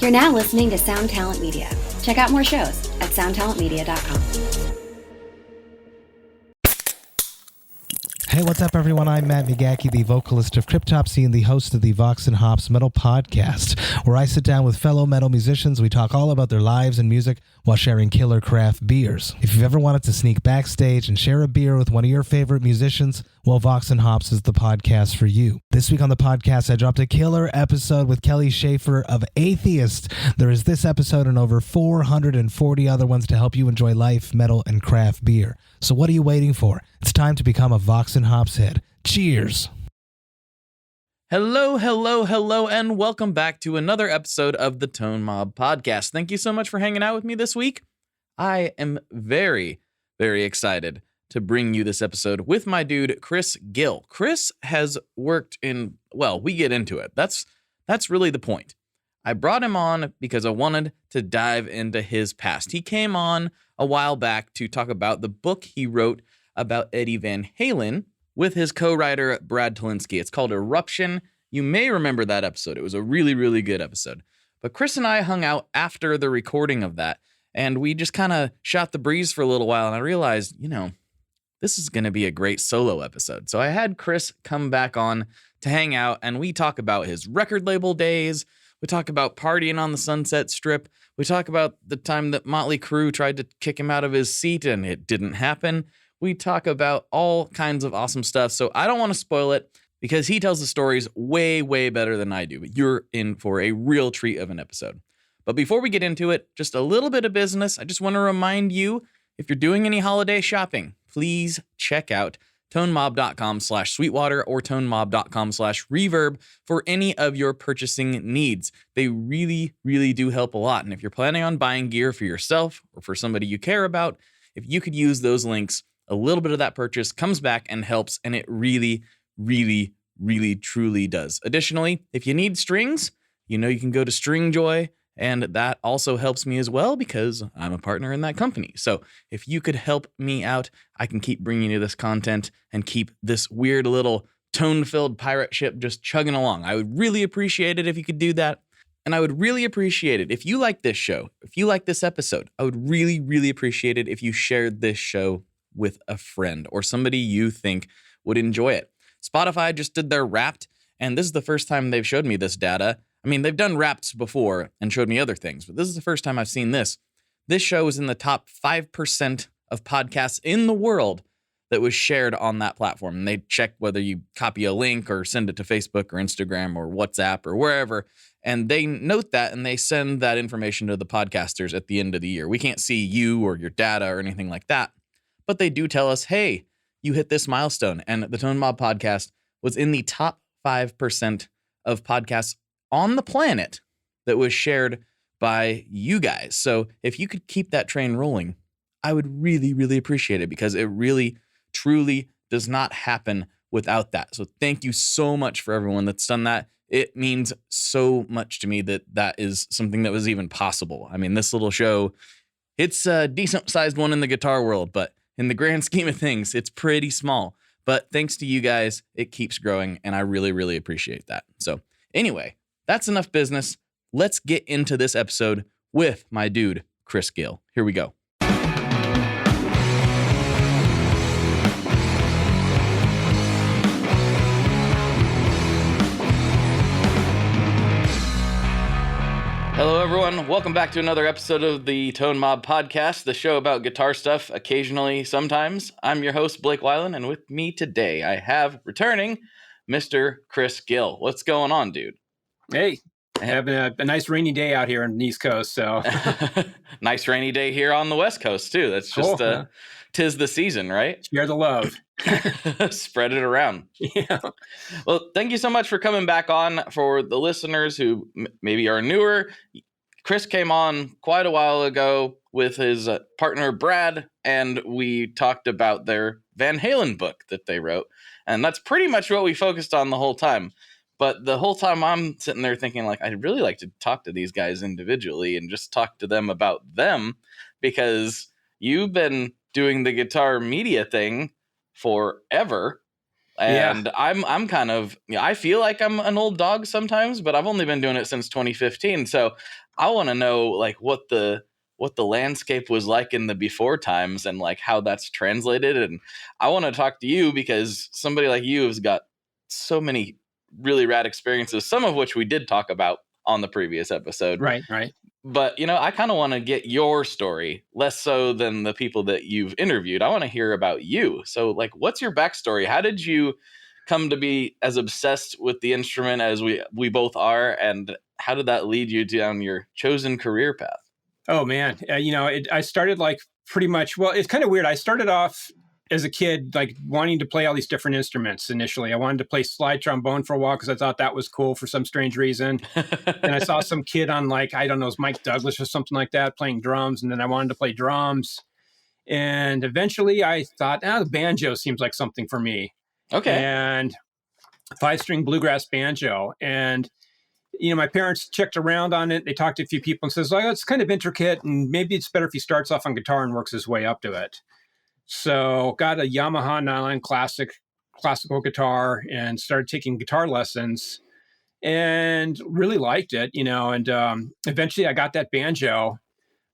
You're now listening to Sound Talent Media. Check out more shows at soundtalentmedia.com. Hey, what's up, everyone? I'm Matt McGachy, the vocalist of Cryptopsy and the host of the Vox and Hops Metal Podcast, where I sit down with fellow metal musicians. We talk all about their lives and music while sharing killer craft beers. If you've ever wanted to sneak backstage and share a beer with one of your favorite musicians, well, Vox and Hops is the podcast for you. This week on the podcast, I dropped a killer episode with Kelly Schaefer of Atheist. There is this episode and over 440 other ones to help you enjoy life, metal, and craft beer. So what are you waiting for? It's time to become a Vox and Hops head. Cheers! Hello, and welcome back to another episode of the Tone Mob Podcast. Thank you so much for hanging out with me this week. I am very, very excited to bring you this episode with my dude, Chris Gill. Chris has worked in, well, we get into it. That's really the point. I brought him on because I wanted to dive into his past. He came on a while back to talk about the book he wrote about Eddie Van Halen with his co-writer, Brad Tolinsky. It's called Eruption. You may remember that episode. It was a really, really good episode. But Chris and I hung out after the recording of that, and we just kind of shot the breeze for a little while, and I realized, this is going to be a great solo episode. So I had Chris come back on to hang out, and we talk about his record label days. We talk about partying on the Sunset Strip. We talk about the time that Motley Crue tried to kick him out of his seat, and it didn't happen. We talk about all kinds of awesome stuff, so I don't want to spoil it because he tells the stories way, way better than I do, but you're in for a real treat of an episode. But before we get into it, just a little bit of business. I just want to remind you, if you're doing any holiday shopping, please check out tonemob.com/sweetwater or tonemob.com/reverb for any of your purchasing needs. They really, really do help a lot. And if you're planning on buying gear for yourself or for somebody you care about, if you could use those links, a little bit of that purchase comes back and helps, and it really, really, really, truly does. Additionally, if you need strings, you can go to Stringjoy, and that also helps me as well because I'm a partner in that company. So if you could help me out, I can keep bringing you this content and keep this weird little tone-filled pirate ship just chugging along. I would really appreciate it if you could do that. And I would really appreciate it if you like this show, if you like this episode. I would really, really appreciate it if you shared this show with a friend or somebody you think would enjoy it. Spotify just did their Wrapped, and this is the first time they've showed me this data. I mean, they've done Wrapped before and showed me other things, but this is the first time I've seen this. This show is in the top 5% of podcasts in the world that was shared on that platform. And they check whether you copy a link or send it to Facebook or Instagram or WhatsApp or wherever. And they note that and they send that information to the podcasters at the end of the year. We can't see you or your data or anything like that, but they do tell us, hey, you hit this milestone. And the Tone Mob Podcast was in the top 5% of podcasts on the planet that was shared by you guys. So if you could keep that train rolling, I would really, really appreciate it because it really, truly does not happen without that. So thank you so much for everyone that's done that. It means so much to me that that is something that was even possible. I mean, this little show, it's a decent sized one in the guitar world, but in the grand scheme of things, it's pretty small. But thanks to you guys, it keeps growing, and I really, really appreciate that. So anyway, that's enough business. Let's get into this episode with my dude, Chris Gill. Here we go. Hello, everyone. Welcome back to another episode of the Tone Mob Podcast, the show about guitar stuff, occasionally, sometimes. I'm your host, Blake Weiland, and with me today, I have returning Mr. Chris Gill. What's going on, dude? Hey, having a nice rainy day out here on the East Coast, so. Nice rainy day here on the West Coast, too. That's just, cool, 'tis the season, right? Share the love. Spread it around. Yeah. Well, thank you so much for coming back on. For the listeners who maybe are newer, Chris came on quite a while ago with his partner, Brad, and we talked about their Van Halen book that they wrote. And that's pretty much what we focused on the whole time. But the whole time I'm sitting there thinking, like, I'd really like to talk to these guys individually and just talk to them about them, because you've been doing the guitar media thing forever. And I'm kind of, I feel like I'm an old dog sometimes, but I've only been doing it since 2015. So I want to know like what the landscape was like in the before times and like how that's translated. And I want to talk to you because somebody like you has got so many really rad experiences, some of which we did talk about on the previous episode. Right. But, I kind of want to get your story, less so than the people that you've interviewed. I want to hear about you. So, like, what's your backstory? How did you come to be as obsessed with the instrument as we both are? And how did that lead you down your chosen career path? Oh, man. I started like pretty much, well, it's kind of weird. I started off as a kid, like wanting to play all these different instruments initially. I wanted to play slide trombone for a while because I thought that was cool for some strange reason. And I saw some kid on like, I don't know, it was Mike Douglas or something like that playing drums. And then I wanted to play drums. And eventually I thought, the banjo seems like something for me. Okay. And 5-string bluegrass banjo. And, my parents checked around on it. They talked to a few people and says, it's kind of intricate and maybe it's better if he starts off on guitar and works his way up to it. So got a Yamaha nylon classical guitar and started taking guitar lessons and really liked it, and eventually I got that banjo.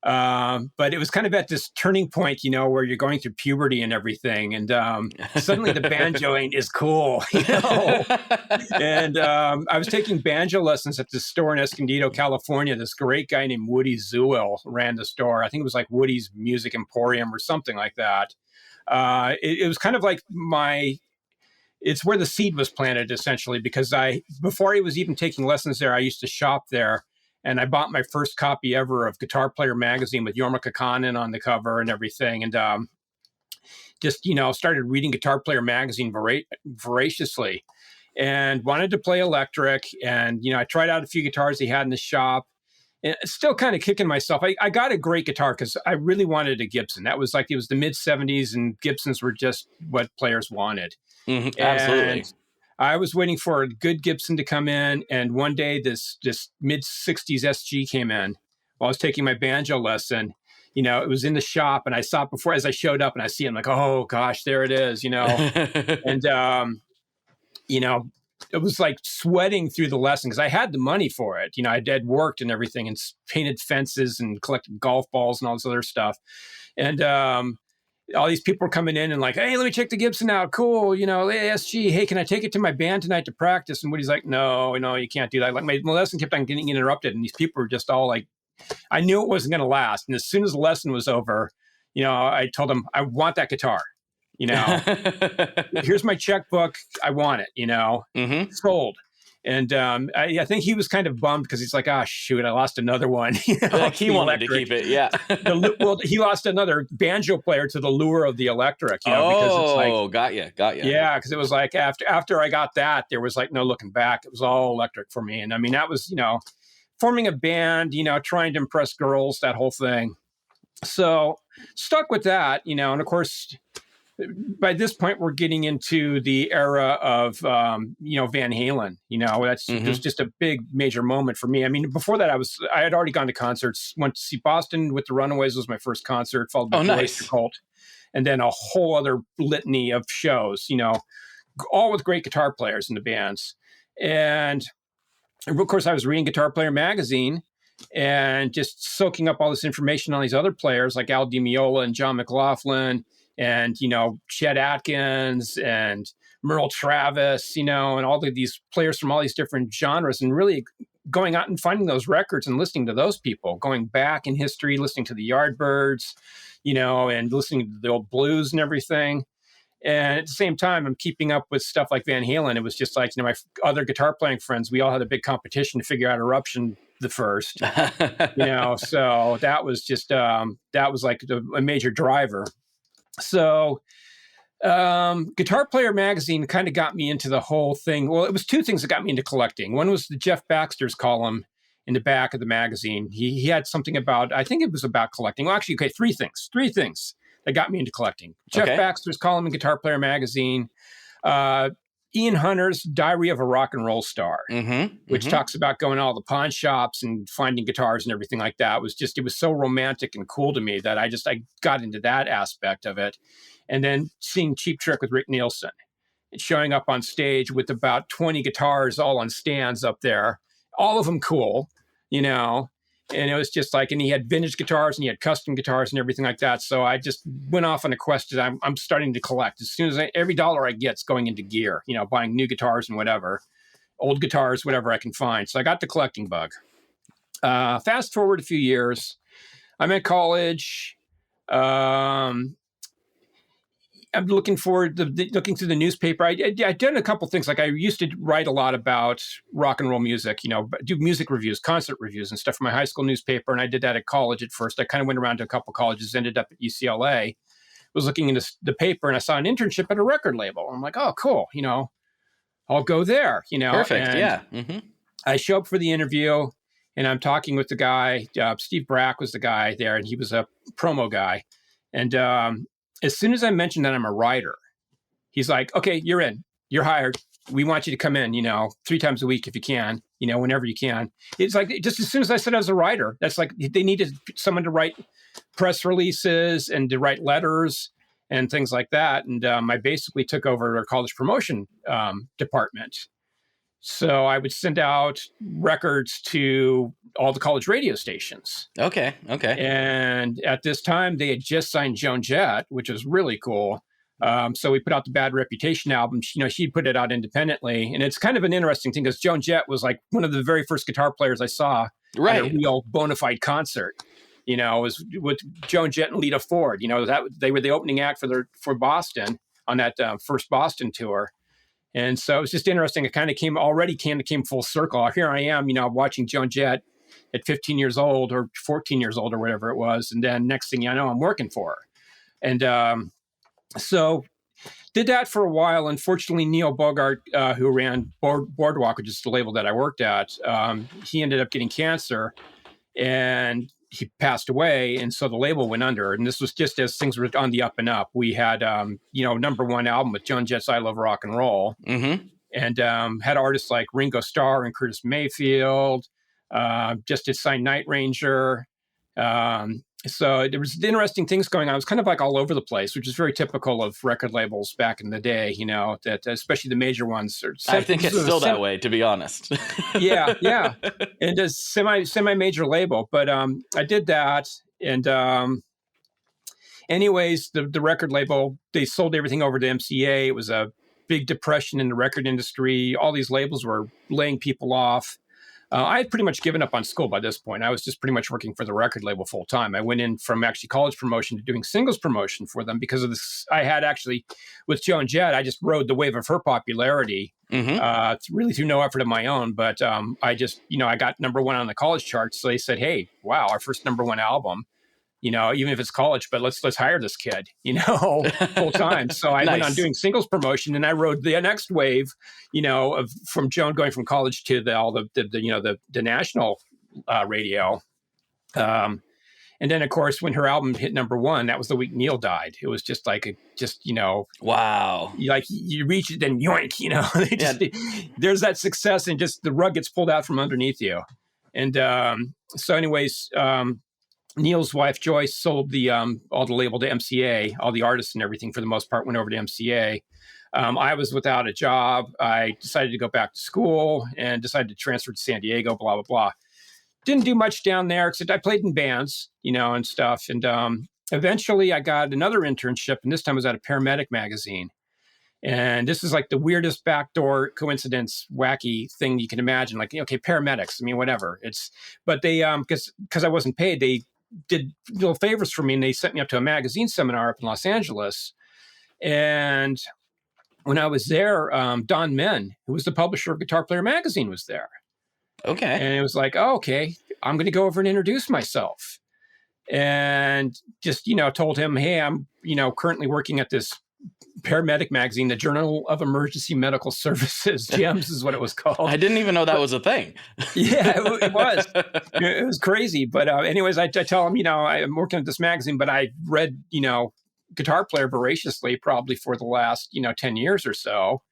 But it was kind of at this turning point, where you're going through puberty and everything. And suddenly the banjoing is cool, And I was taking banjo lessons at this store in Escondido, California. This great guy named Woody Zewell ran the store. I think it was like Woody's Music Emporium or something like that. It was kind of like it's where the seed was planted, essentially, because before I was even taking lessons there, I used to shop there. And I bought my first copy ever of Guitar Player magazine with Jorma Kekkonen on the cover and everything. And just, started reading Guitar Player magazine voraciously and wanted to play electric. And, I tried out a few guitars he had in the shop. And still kind of kicking myself. I got a great guitar because I really wanted a Gibson. That was it was the mid 70s and Gibsons were just what players wanted. Mm-hmm, absolutely. And I was waiting for a good Gibson to come in. And one day this mid 60s SG came in while I was taking my banjo lesson. It was in the shop and I saw it before as I showed up and I see it. I'm like, oh gosh, there it is, and, it was like sweating through the lesson because I had the money for it. I had worked and everything and painted fences and collected golf balls and all this other stuff. And all these people were coming in and like, hey, let me check the Gibson out. Cool. Hey, SG, hey, can I take it to my band tonight to practice? And Woody's like, no, you can't do that. Like my lesson kept on getting interrupted. And these people were just all like, I knew it wasn't going to last. And as soon as the lesson was over, I told them, I want that guitar. Here's my checkbook. I want it, Mm-hmm. sold. And I think he was kind of bummed because he's like, shoot, I lost another one. Like he wanted to keep it. Yeah. He lost another banjo player to the lure of the electric, because it's like, got you. Yeah. Because it was like after I got that, there was like no looking back. It was all electric for me. And I mean, that was, forming a band, trying to impress girls, that whole thing. So stuck with that, and of course, by this point, we're getting into the era of, Van Halen. It was just a big major moment for me. I mean, before that, I had already gone to concerts. Went to see Boston with the Runaways was my first concert, followed by nice. Cult, and then a whole other litany of shows. All with great guitar players in the bands. And of course, I was reading Guitar Player magazine and just soaking up all this information on these other players like Al Di Meola and John McLaughlin. And, Chet Atkins and Merle Travis, and all of these players from all these different genres, and really going out and finding those records and listening to those people, going back in history, listening to the Yardbirds, and listening to the old blues and everything. And at the same time, I'm keeping up with stuff like Van Halen. It was just like, my other guitar playing friends, we all had a big competition to figure out Eruption the first, so that was just, that was like a major driver. So Guitar Player magazine kind of got me into the whole thing. Well, it was two things that got me into collecting. One was the Jeff Baxter's column in the back of the magazine. He had something about, I think it was about collecting. Well, actually, okay, three things that got me into collecting. Jeff Baxter's column in Guitar Player magazine, Ian Hunter's Diary of a Rock and Roll Star, which talks about going to all the pawn shops and finding guitars and everything like that. It was so romantic and cool to me that I got into that aspect of it. And then seeing Cheap Trick with Rick Nielsen. showing up on stage with about 20 guitars all on stands up there, all of them cool, you know. And it was just like, and he had vintage guitars and he had custom guitars and everything like that. So I just went off on a quest that I'm starting to collect. As soon as every dollar I get is going into gear, you know, buying new guitars and whatever, old guitars, whatever I can find. So I got the collecting bug. Fast forward a few years, I'm at college. I'm looking through the newspaper. I'd done a couple things. Like I used to write a lot about rock and roll music, you know, do music reviews, concert reviews and stuff for my high school newspaper. And I did that at college at first. I kind of went around to a couple colleges, ended up at UCLA, was looking into the paper and I saw an internship at a record label. I'm like, oh, cool. You know, I'll go there, you know. Perfect. And Yeah. Mm-hmm. I show up for the interview and I'm talking with the guy, Steve Brack was the guy there, and he was a promo guy. And, as soon as I mentioned that I'm a writer, he's like, okay, you're in, you're hired. We want you to come in, you know, 3 times a week if you can, you know, whenever you can. It's like, just as soon as I said I was a writer, that's like, they needed someone to write press releases and to write letters and things like that. And I basically took over our college promotion department. So I would send out records to all the college radio stations. Okay. And at this time, they had just signed Joan Jett, which was really cool. So we put out the Bad Reputation album. You know, she put it out independently. And it's kind of an interesting thing because Joan Jett was like one of the very first guitar players I saw at a real bona fide concert. You know, it was with Joan Jett and Lita Ford. You know, that they were the opening act for Boston on that first Boston tour. And so it was just interesting. It kind of came full circle. Here I am, you know, watching Joan Jett at 15 years old or 14 years old or whatever it was. And then next thing you know, I'm working for her. And so did that for a while. Unfortunately, Neil Bogart, who ran Boardwalk, which is the label that I worked at, he ended up getting cancer and he passed away. And so the label went under. And this was just as things were on the up and up. We had, you know, #1 album with Joan Jett's I Love Rock and Roll. Mm-hmm. And had artists like Ringo Starr and Curtis Mayfield, just did sign Night Ranger. So there was interesting things going on. It was kind of like all over the place, which is very typical of record labels back in the day, you know, that especially the major ones. I think it's still that way, to be honest. Yeah. And a semi-major label. But I did that. And anyways, the record label, they sold everything over to MCA. It was a big depression in the record industry. All these labels were laying people off. I had pretty much given up on school by this point. I was just pretty much working for the record label full time. I went in from actually college promotion to doing singles promotion for them because of this. I had actually, with Joan Jett, I just rode the wave of her popularity, really through no effort of my own. But I just, you know, I got #1 on the college charts. So they said, hey, wow, our first #1 album, you know, even if it's college, but let's hire this kid, you know, full time. So I went on doing singles promotion, and I rode the next wave, you know, from Joan going from college to the national radio. And then of course, when her album hit #1, that was the week Neil died. It was just like, you know, wow. Like you reach it, then yoink, you know, there's that success and just the rug gets pulled out from underneath you. And so anyways, Neil's wife, Joyce, sold all the label to MCA. All the artists and everything, for the most part, went over to MCA. I was without a job. I decided to go back to school and decided to transfer to San Diego, blah, blah, blah. Didn't do much down there, except I played in bands, you know, and stuff. And eventually I got another internship, and this time I was at a paramedic magazine. And this is like the weirdest backdoor coincidence, wacky thing you can imagine. Like, okay, paramedics, I mean, whatever. But they, because I wasn't paid, they did little favors for me, and they sent me up to a magazine seminar up in Los Angeles. And when I was there, Don Menn, who was the publisher of Guitar Player Magazine, was there. Okay. And it was like, oh, okay, I'm going to go over and introduce myself. And just, you know, told him, hey, I'm, you know, currently working at this paramedic magazine, the Journal of Emergency Medical Services, GEMS is what it was called. I didn't even know that was a thing. Yeah, it was. It was crazy. But anyways, I tell him, you know, I'm working at this magazine, but I read, you know, Guitar Player voraciously probably for the last, you know, 10 years or so.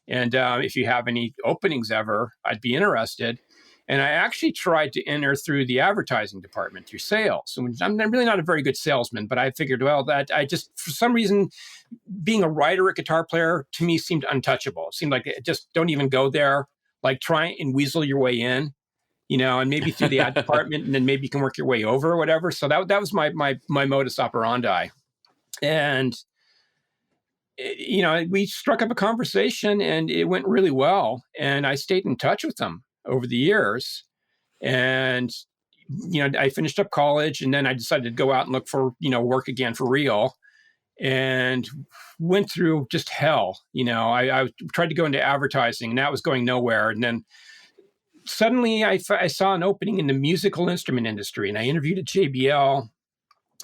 And if you have any openings ever, I'd be interested. And I actually tried to enter through the advertising department, through sales. And I'm really not a very good salesman, but I figured, well, that I just, for some reason, being a writer, a guitar player, to me seemed untouchable. It seemed like just don't even go there, like try and weasel your way in, and maybe through the ad department, and then maybe you can work your way over or whatever. So that was my modus operandi. And we struck up a conversation and it went really well. And I stayed in touch with them over the years. And, I finished up college and then I decided to go out and look for, work again for real, and went through just hell. I tried to go into advertising and that was going nowhere. And then suddenly I saw an opening in the musical instrument industry, and I interviewed at JBL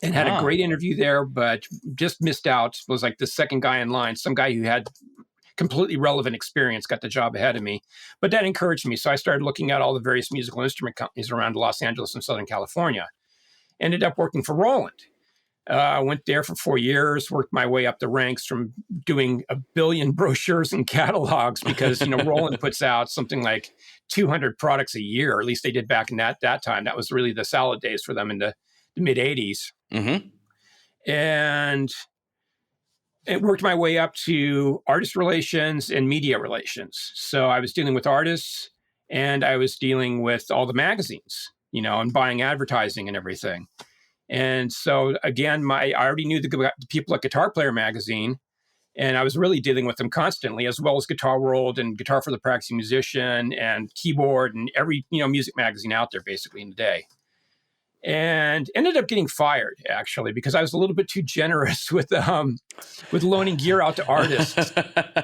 and had a great interview there, but just missed out. Was like the second guy in line. Some guy who had completely relevant experience got the job ahead of me. But that encouraged me. So I started looking at all the various musical instrument companies around Los Angeles and Southern California. Ended up working for Roland. I went there for 4 years, worked my way up the ranks from doing 1 billion brochures and catalogs because, Roland puts out something like 200 products a year, or at least they did back in that time. That was really the salad days for them in the mid 80s. Mm-hmm. And it worked my way up to artist relations and media relations. So I was dealing with artists and I was dealing with all the magazines, and buying advertising and everything. And so again, I already knew the people at Guitar Player magazine, and I was really dealing with them constantly, as well as Guitar World and Guitar for the Practicing Musician and Keyboard and every, music magazine out there basically in the day. And ended up getting fired actually because I was a little bit too generous with loaning gear out to artists.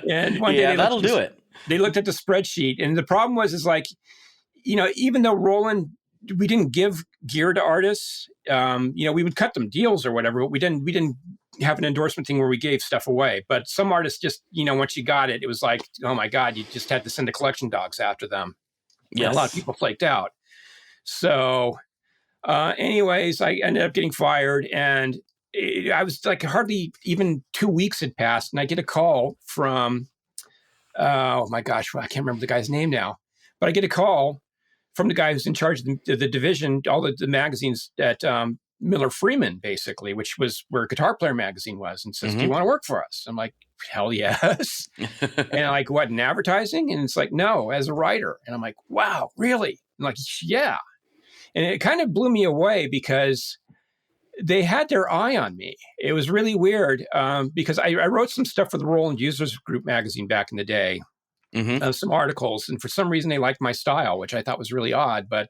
And one day that'll do it. They looked at the spreadsheet, and the problem was like, even though Roland, we didn't give gear to artists, we would cut them deals or whatever, but we didn't have an endorsement thing where we gave stuff away. But some artists just, once you got it, it was like, oh my God, you just had to send the collection dogs after them. Yes. And a lot of people flaked out. So anyways, I ended up getting fired, and I was like, hardly even 2 weeks had passed, and I get a call from, oh my gosh, I can't remember the guy's name now, but I get a call from the guy who's in charge of the division, all the magazines at Miller Freeman, basically, which was where Guitar Player magazine was, and says, do you want to work for us? I'm like, hell yes. And I'm like, what, in advertising? And it's like, no, as a writer. And I'm like, wow, really? I'm like, yeah. And it kind of blew me away because they had their eye on me. It was really weird because I wrote some stuff for the Roland Users Group magazine back in the day, some articles. And for some reason, they liked my style, which I thought was really odd. But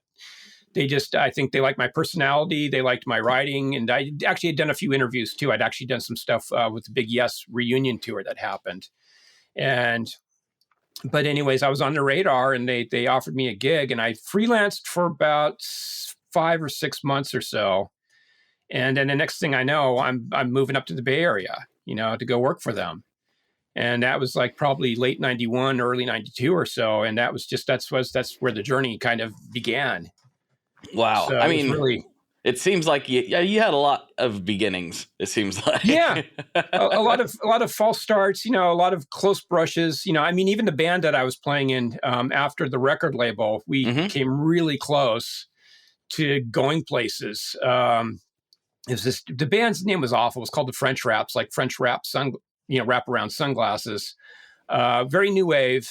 I think they liked my personality. They liked my writing. And I actually had done a few interviews, too. I'd actually done some stuff with the Big Yes reunion tour that happened. But anyways, I was on the radar, and they offered me a gig, and I freelanced for about 5 or 6 months or so. And then the next thing I know, I'm moving up to the Bay Area, to go work for them. And that was like probably late 91, early 92 or so. And that's where the journey kind of began. Wow. So I mean, really, it seems like you had a lot of beginnings. It seems like a lot of false starts, a lot of close brushes. I mean, even the band that I was playing in after the record label, we came really close to going places. The band's name was awful. It was called the French Raps, like French wrap wraparound sunglasses. Very new wave.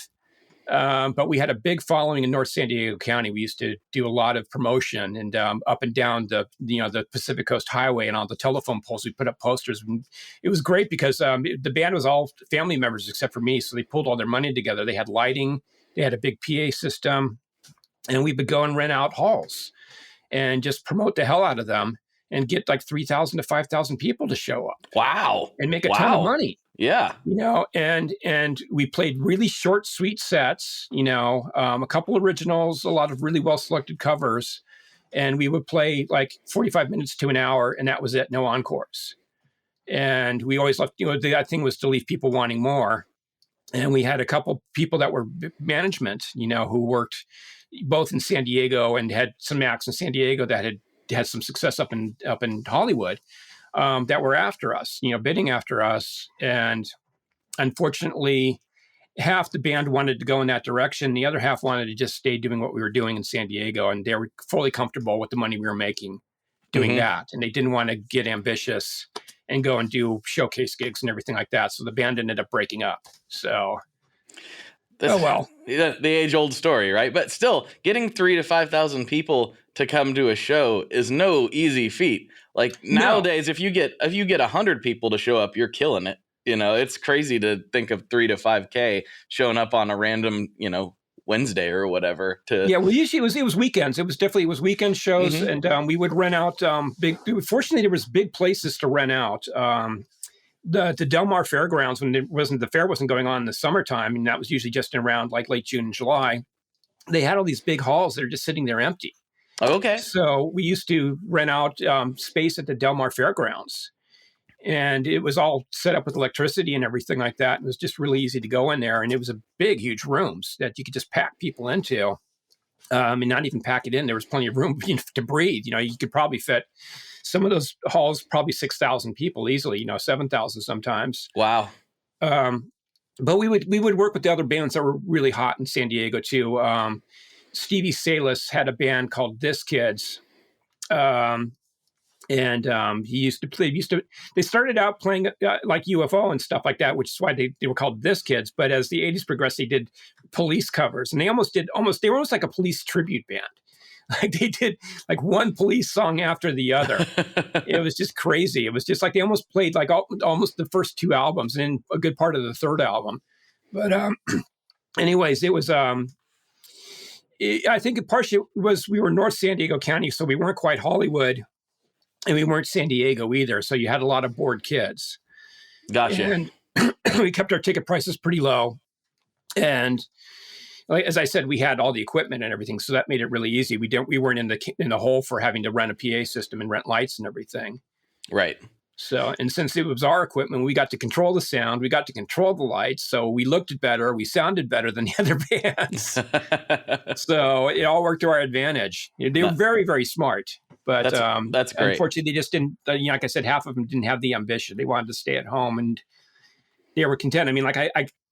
But we had a big following in North San Diego County. We used to do a lot of promotion, and up and down the Pacific Coast Highway and on the telephone poles, we put up posters. And it was great because the band was all family members except for me. So they pulled all their money together. They had lighting, they had a big PA system, and we would go and rent out halls and just promote the hell out of them and get like 3,000 to 5,000 people to show up. Wow. And make a ton of money. Yeah. And we played really short, sweet sets, a couple originals, a lot of really well-selected covers. And we would play like 45 minutes to an hour, and that was it, no encores. And we always left, the thing was to leave people wanting more. And we had a couple people that were management, who worked both in San Diego and had some acts in San Diego that had some success up in Hollywood. That were after us, bidding after us. And unfortunately, half the band wanted to go in that direction. The other half wanted to just stay doing what we were doing in San Diego. And they were fully comfortable with the money we were making doing that. And they didn't want to get ambitious and go and do showcase gigs and everything like that. So the band ended up breaking up. So, oh well. The age-old story, right? But still, getting 3,000 to 5,000 people to come to a show is no easy feat. Like nowadays, if you get 100 people to show up, you're killing it. You know, it's crazy to think of 3 to 5K showing up on a random, Wednesday or whatever. Well, usually it was weekends. It was weekend shows, and we would rent out big. Fortunately, there was big places to rent out. The Del Mar Fairgrounds, when the fair wasn't going on in the summertime, and that was usually just around like late June and July. They had all these big halls that are just sitting there empty. Okay. So we used to rent out space at the Del Mar Fairgrounds. And it was all set up with electricity and everything like that. It was just really easy to go in there. And it was a big, huge rooms that you could just pack people into. And not even pack it in. There was plenty of room to breathe. You could probably fit some of those halls, probably 6,000 people easily, 7,000 sometimes. Wow. But we would work with the other bands that were really hot in San Diego too. Stevie Salis had a band called This Kids. And they started out playing like UFO and stuff like that, which is why they were called This Kids. But as the 80s progressed, they did Police covers, and they were almost like a Police tribute band. Like they did like one Police song after the other. It was just crazy. It was just like they almost played like almost the first 2 albums and a good part of the 3rd album. But anyways, it was I think it partially was we were North San Diego County, so we weren't quite Hollywood. And we weren't San Diego either, so you had a lot of bored kids. Gotcha. And we kept our ticket prices pretty low. And like, as I said, we had all the equipment and everything, so that made it really easy. We weren't in the hole for having to rent a PA system and rent lights and everything. Right. So, and since it was our equipment, we got to control the sound, we got to control the lights, so we looked better, we sounded better than the other bands. So it all worked to our advantage. They were very, very smart, but that's great. Unfortunately, they just didn't. Like I said, half of them didn't have the ambition. They wanted to stay at home, and they were content. I mean, like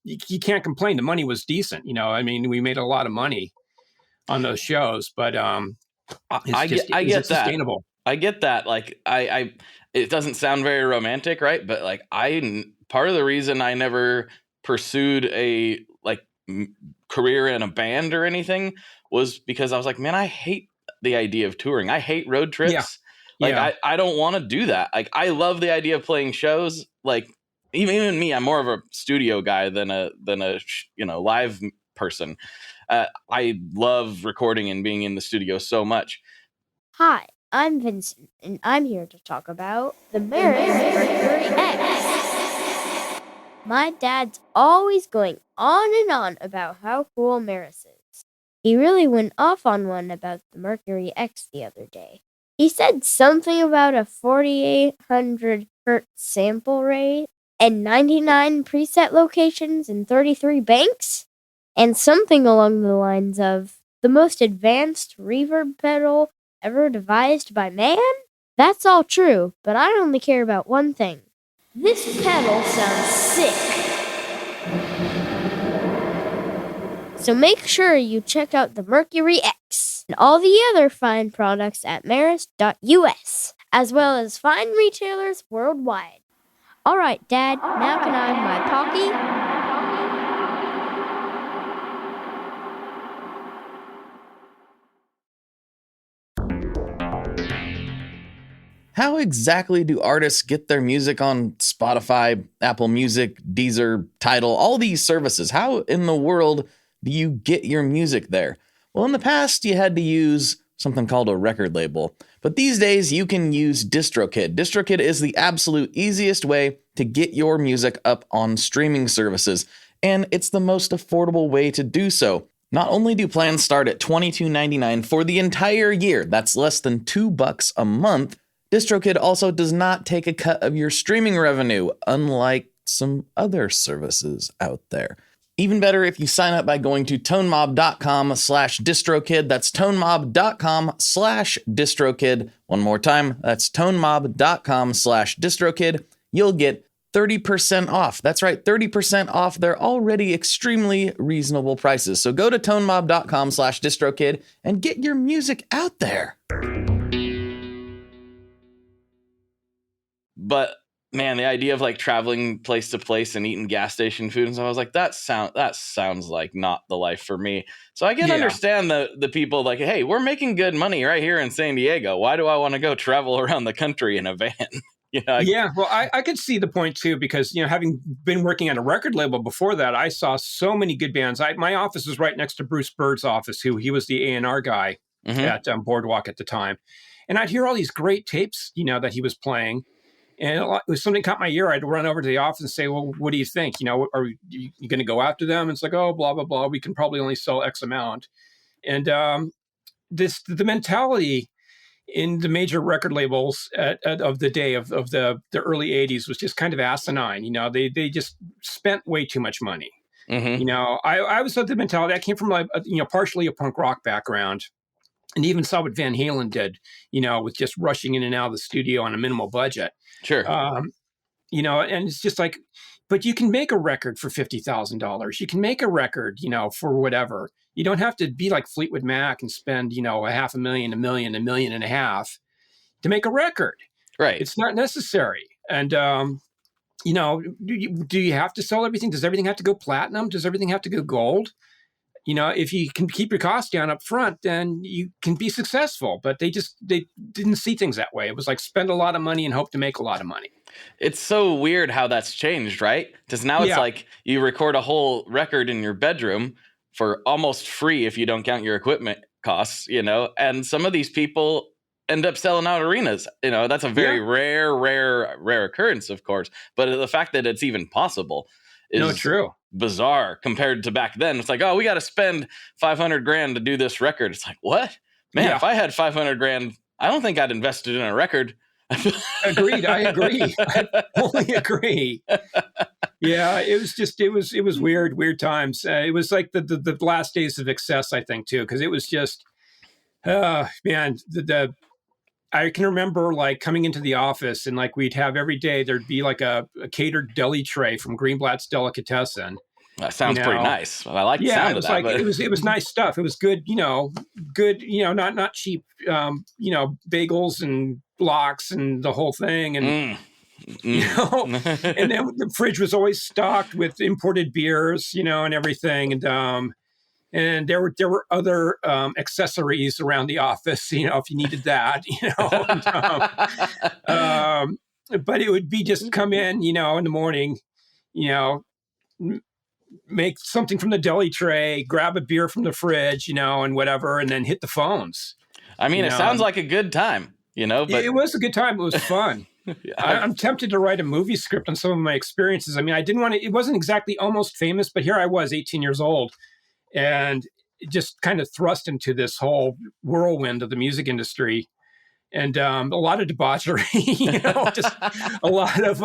you can't complain. The money was decent. I mean, we made a lot of money on those shows, but I get that. Sustainable. I get that. Like it doesn't sound very romantic, right? But like part of the reason I never pursued a career in a band or anything was because I was like, man, I hate the idea of touring. I hate road trips. Yeah. I don't want to do that. Like I love the idea of playing shows. Like even me, I'm more of a studio guy than a live person. I love recording and being in the studio so much. Hi, I'm Vincent, and I'm here to talk about the Merit Mercury X. My dad's always going on and on about how cool Maris is. He really went off on one about the Mercury X the other day. He said something about a 4,800 hertz sample rate and 99 preset locations and 33 banks, and something along the lines of the most advanced reverb pedal ever devised by man? That's all true, but I only care about one thing. This pedal sounds sick. So make sure you check out the Mercury X and all the other fine products at maris.us, as well as fine retailers worldwide. All right, Dad, now can I have my talkie? How exactly do artists get their music on Spotify, Apple Music, Deezer, Tidal, all these services? How in the world do you get your music there? Well, in the past, you had to use something called a record label. But these days, you can use DistroKid. DistroKid is the absolute easiest way to get your music up on streaming services, and it's the most affordable way to do so. Not only do plans start at $22.99 for the entire year, that's less than $2 a month, DistroKid also does not take a cut of your streaming revenue, unlike some other services out there. Even better if you sign up by going to tonemob.com/distrokid. That's tonemob.com/distrokid. One more time, that's tonemob.com/distrokid. You'll get 30% off. That's right, 30% off their already extremely reasonable prices. So go to tonemob.com/distrokid and get your music out there. But man, the idea of like traveling place to place and eating gas station food, and so I was like, that sounds like not the life for me. So I can understand the people like, hey, we're making good money right here in San Diego. Why do I want to go travel around the country in a van? Well, I could see the point too, because, having been working at a record label before that, I saw so many good bands. My office was right next to Bruce Bird's office, he was the A&R guy at Boardwalk at the time. And I'd hear all these great tapes, that he was playing. And if something caught my ear, I'd run over to the office and say, well, what do you think? Are you going to go after them? And it's like, oh, blah, blah, blah. We can probably only sell X amount. And the mentality in the major record labels of the day of the early 80s was just kind of asinine. They just spent way too much money. I was of the mentality. I came from partially a punk rock background, and even saw what Van Halen did, with just rushing in and out of the studio on a minimal budget. Sure. And it's just like, but you can make a record for $50,000. You can make a record, for whatever. You don't have to be like Fleetwood Mac and spend, $500,000, $1 million, $1.5 million to make a record. Right. It's not necessary. And, do you have to sell everything? Does everything have to go platinum? Does everything have to go gold? If you can keep your costs down up front, then you can be successful. But they didn't see things that way. It was like spend a lot of money and hope to make a lot of money. It's so weird how that's changed, right? Because now it's like you record a whole record in your bedroom for almost free if you don't count your equipment costs, and some of these people end up selling out arenas. That's a very rare occurrence, of course. But the fact that it's even possible is true. Bizarre compared to back then. It's like, oh, we got to spend $500,000 to do this record. It's like, what? Man, if I had $500,000, I don't think I'd invest it in a record. Agreed. I agree. I fully agree. Yeah, it was weird times. It was like the last days of excess, I think, too, because it was just, man, I can remember like coming into the office and like we'd have every day, there'd be like a catered deli tray from Greenblatt's Delicatessen. That sounds pretty nice. I like the sound of that. It was nice stuff. It was good, not cheap, bagels and blocks and the whole thing. And, and then the fridge was always stocked with imported beers, and everything. And there were other accessories around the office, if you needed that, but it would be just come in, in the morning, make something from the deli tray, grab a beer from the fridge, and whatever, and then hit the phones. I mean, it sounds like a good time, but it was a good time. It was fun. I'm tempted to write a movie script on some of my experiences. I mean, I didn't want to, it wasn't exactly Almost Famous, but here I was 18 years old. And just kind of thrust into this whole whirlwind of the music industry, and a lot of debauchery, just a lot of.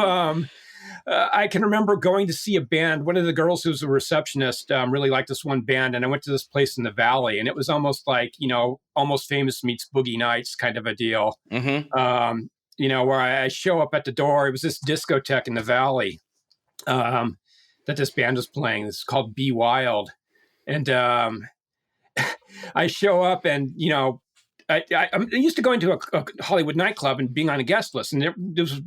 I can remember going to see a band. One of the girls who was a receptionist really liked this one band, and I went to this place in the Valley, and it was almost like Almost Famous meets Boogie Nights kind of a deal. Where I show up at the door. It was this discotheque in the Valley that this band was playing. It's called Be Wild. And I show up and, I'm used to going to a Hollywood nightclub and being on a guest list. And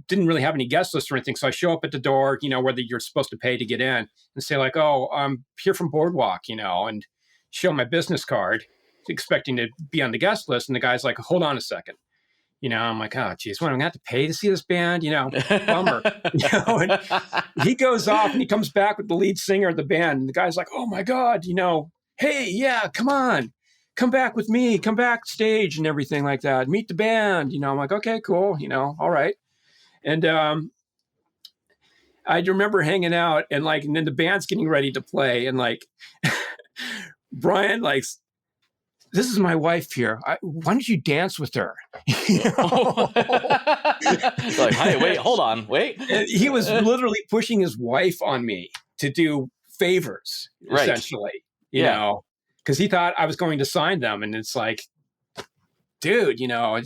didn't really have any guest list or anything. So I show up at the door, whether you're supposed to pay to get in, and say like, oh, I'm here from Boardwalk, and show my business card, expecting to be on the guest list. And the guy's like, hold on a second. I'm like, oh, geez, what, I'm going to have to pay to see this band? Bummer. And he goes off and he comes back with the lead singer of the band. And the guy's like, oh, my God, hey, yeah, come on. Come back with me. Come backstage and everything like that. Meet the band. I'm like, okay, cool. All right. And I remember hanging out and then the band's getting ready to play. And Brian, this is my wife here. Why don't you dance with her? Like, hey, wait, hold on, wait. And he was literally pushing his wife on me to do favors, essentially, because he thought I was going to sign them. And it's like, dude, I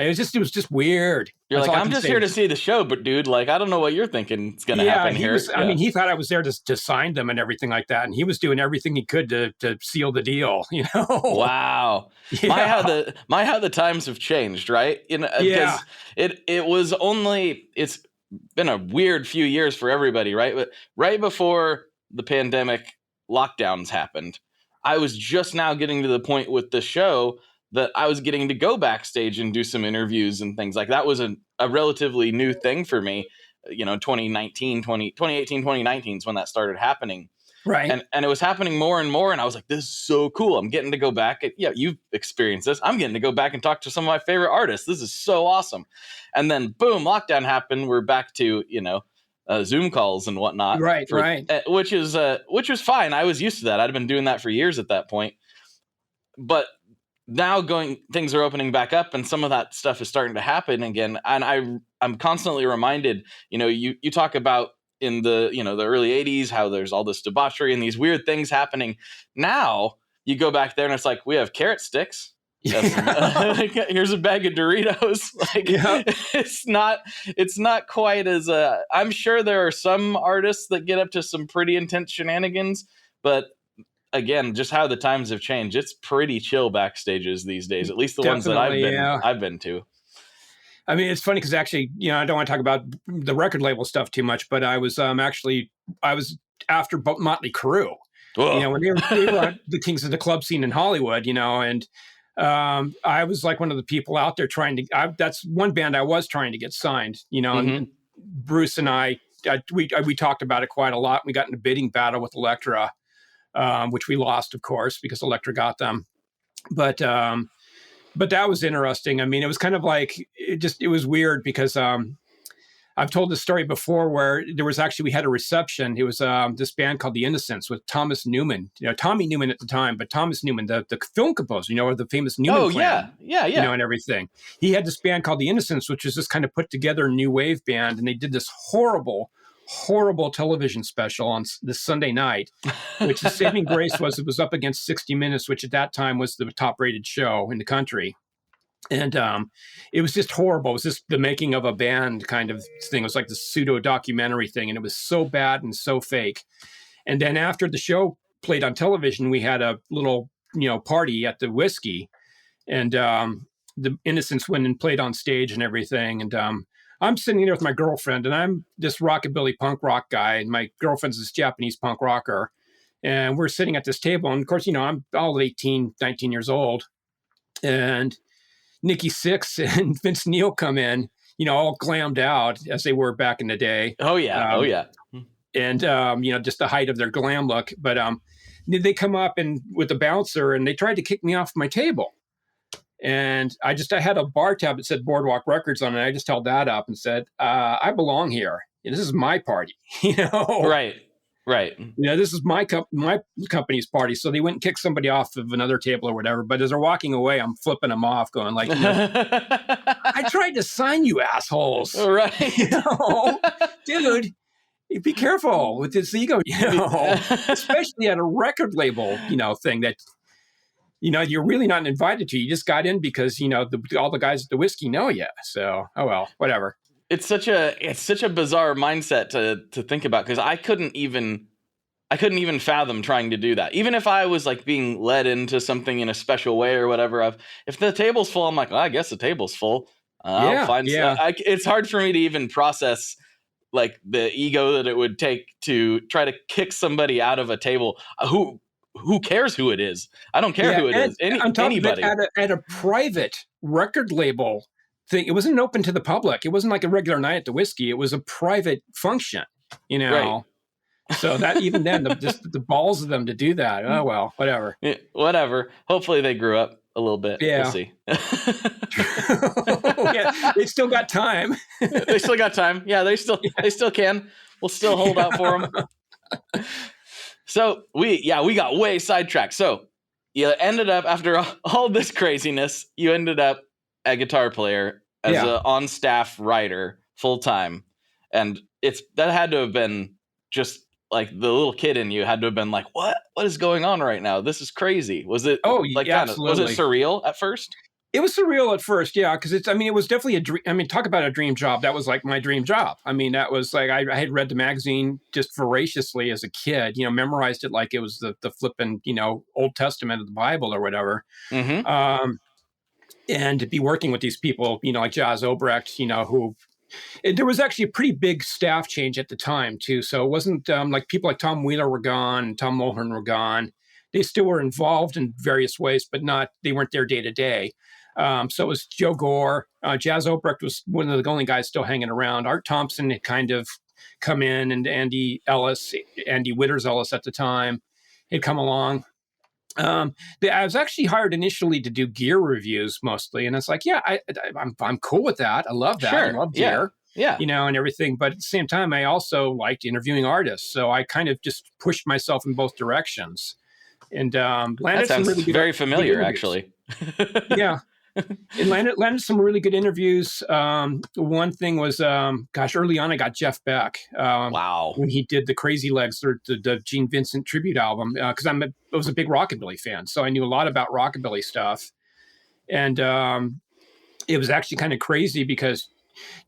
It was just weird. You're That's like, all I I'm can just say. here to see the show, but dude, like, I don't know what you're thinking is going to happen he here. was. I mean, he thought I was there to sign them and everything like that, and he was doing everything he could to seal the deal. You know? Wow. Yeah. My how the times have changed, right? You know, Yeah. because it's been a weird few years for everybody, right? But right before the pandemic lockdowns happened, I was just now getting to the point with the show that I was getting to go backstage and do some interviews and things like that. Was a relatively new thing for me. 2018, 2019 is when that started happening. Right. And it was happening more and more. And I was like, this is so cool. I'm getting to go back. You've experienced this. I'm getting to go back and talk to some of my favorite artists. This is so awesome. And then boom, lockdown happened. We're back to, Zoom calls and whatnot. Right. Which was fine. I was used to that. I'd been doing that for years at that point. But now things are opening back up and some of that stuff is starting to happen again. And I'm constantly reminded, you talk about in the early 80s, how there's all this debauchery and these weird things happening. Now you go back there and it's like, we have carrot sticks. Here's a bag of Doritos. It's not quite as I'm sure there are some artists that get up to some pretty intense shenanigans, but again, just how the times have changed, it's pretty chill backstages these days, at least the ones that I've been to. I mean, it's funny because actually, I don't want to talk about the record label stuff too much, but I was after Motley Crue, when they were the kings of the club scene in Hollywood, and I was like one of the people out there that's one band I was trying to get signed, and Bruce and I we talked about it quite a lot. We got in a bidding battle with Elektra, which we lost, of course, because Elektra got them. But that was interesting. I mean, it was kind of like, it was weird because I've told this story before where we had a reception. It was this band called The Innocents with Thomas Newman, Tommy Newman at the time, but Thomas Newman, the film composer, or the famous Newman clan, yeah. And everything. He had this band called The Innocents, which was this kind of put together new wave band. And they did this horrible television special on this Sunday night, which the saving grace was it was up against 60 Minutes, which at that time was the top rated show in the country. And it was just horrible. It was just the making of a band kind of thing. It was like the pseudo documentary thing. And it was so bad and so fake. And then after the show played on television, we had a little, party at the Whiskey, and the Innocents went and played on stage and everything. And I'm sitting there with my girlfriend, and I'm this rockabilly punk rock guy, and my girlfriend's this Japanese punk rocker. And we're sitting at this table. And of course, I'm all 18, 19 years old. And Nikki Sixx and Vince Neil come in, all glammed out as they were back in the day. Oh, yeah. And, just the height of their glam look. But they come up and with the bouncer, and they tried to kick me off my table. And I had a bar tab that said Boardwalk Records on it. I just held that up and said, I belong here. This is my party, Right. This is my company's party. So they went and kicked somebody off of another table or whatever. But as they're walking away, I'm flipping them off, going like, I tried to sign you assholes. Right. Dude, be careful with this ego, especially at a record label, thing that, you're really not invited to. You just got in because, all the guys at the Whiskey know you. So, oh, well, whatever. It's such a bizarre mindset to think about, because I couldn't even fathom trying to do that. Even if I was like being led into something in a special way or whatever, if the table's full, I'm like, well, I guess the table's full. I'll find it's hard for me to even process like the ego that it would take to try to kick somebody out of a table. Who cares who it is? I don't care who it is. Anybody. At a private record label thing, it wasn't open to the public. It wasn't like a regular night at the Whiskey. It was a private function, Right. So that even then, the balls of them to do that. Oh, well, whatever. Yeah, whatever. Hopefully they grew up a little bit. Yeah. We'll see. Yeah, they still got time. They still got time. Yeah, they still can. We'll still hold out for them. So we got way sidetracked. So you ended up, after all this craziness, you ended up a guitar player as an on-staff writer full time, and that had to have been just like the little kid in you had to have been like, what is going on right now? This is crazy. Was it? Oh, like yeah, absolutely. Was it surreal at first? It was surreal at first, yeah, because it was definitely a dream. I mean, talk about a dream job. That was like my dream job. I mean, that was like, I had read the magazine just voraciously as a kid, memorized it like it was the flippin', Old Testament of the Bible or whatever. Mm-hmm. And to be working with these people, like Jazz Obrecht, there was actually a pretty big staff change at the time too. So it wasn't like people like Tom Wheeler were gone, and Tom Mulhern were gone. They still were involved in various ways, but they weren't there day to day. So it was Joe Gore. Jazz Obrecht was one of the only guys still hanging around. Art Thompson had kind of come in, and Andy Witters Ellis at the time, had come along. I was actually hired initially to do gear reviews mostly, and it's like, yeah, I'm cool with that. I love that. Sure. I love gear, yeah, and everything. But at the same time, I also liked interviewing artists, so I kind of just pushed myself in both directions. And landed that sounds some really good, very familiar, good actually. Yeah. It landed some really good interviews. One thing was, early on I got Jeff Beck. Wow. When he did the Crazy Legs, the Gene Vincent tribute album, because I was a big rockabilly fan, so I knew a lot about rockabilly stuff. And it was actually kind of crazy because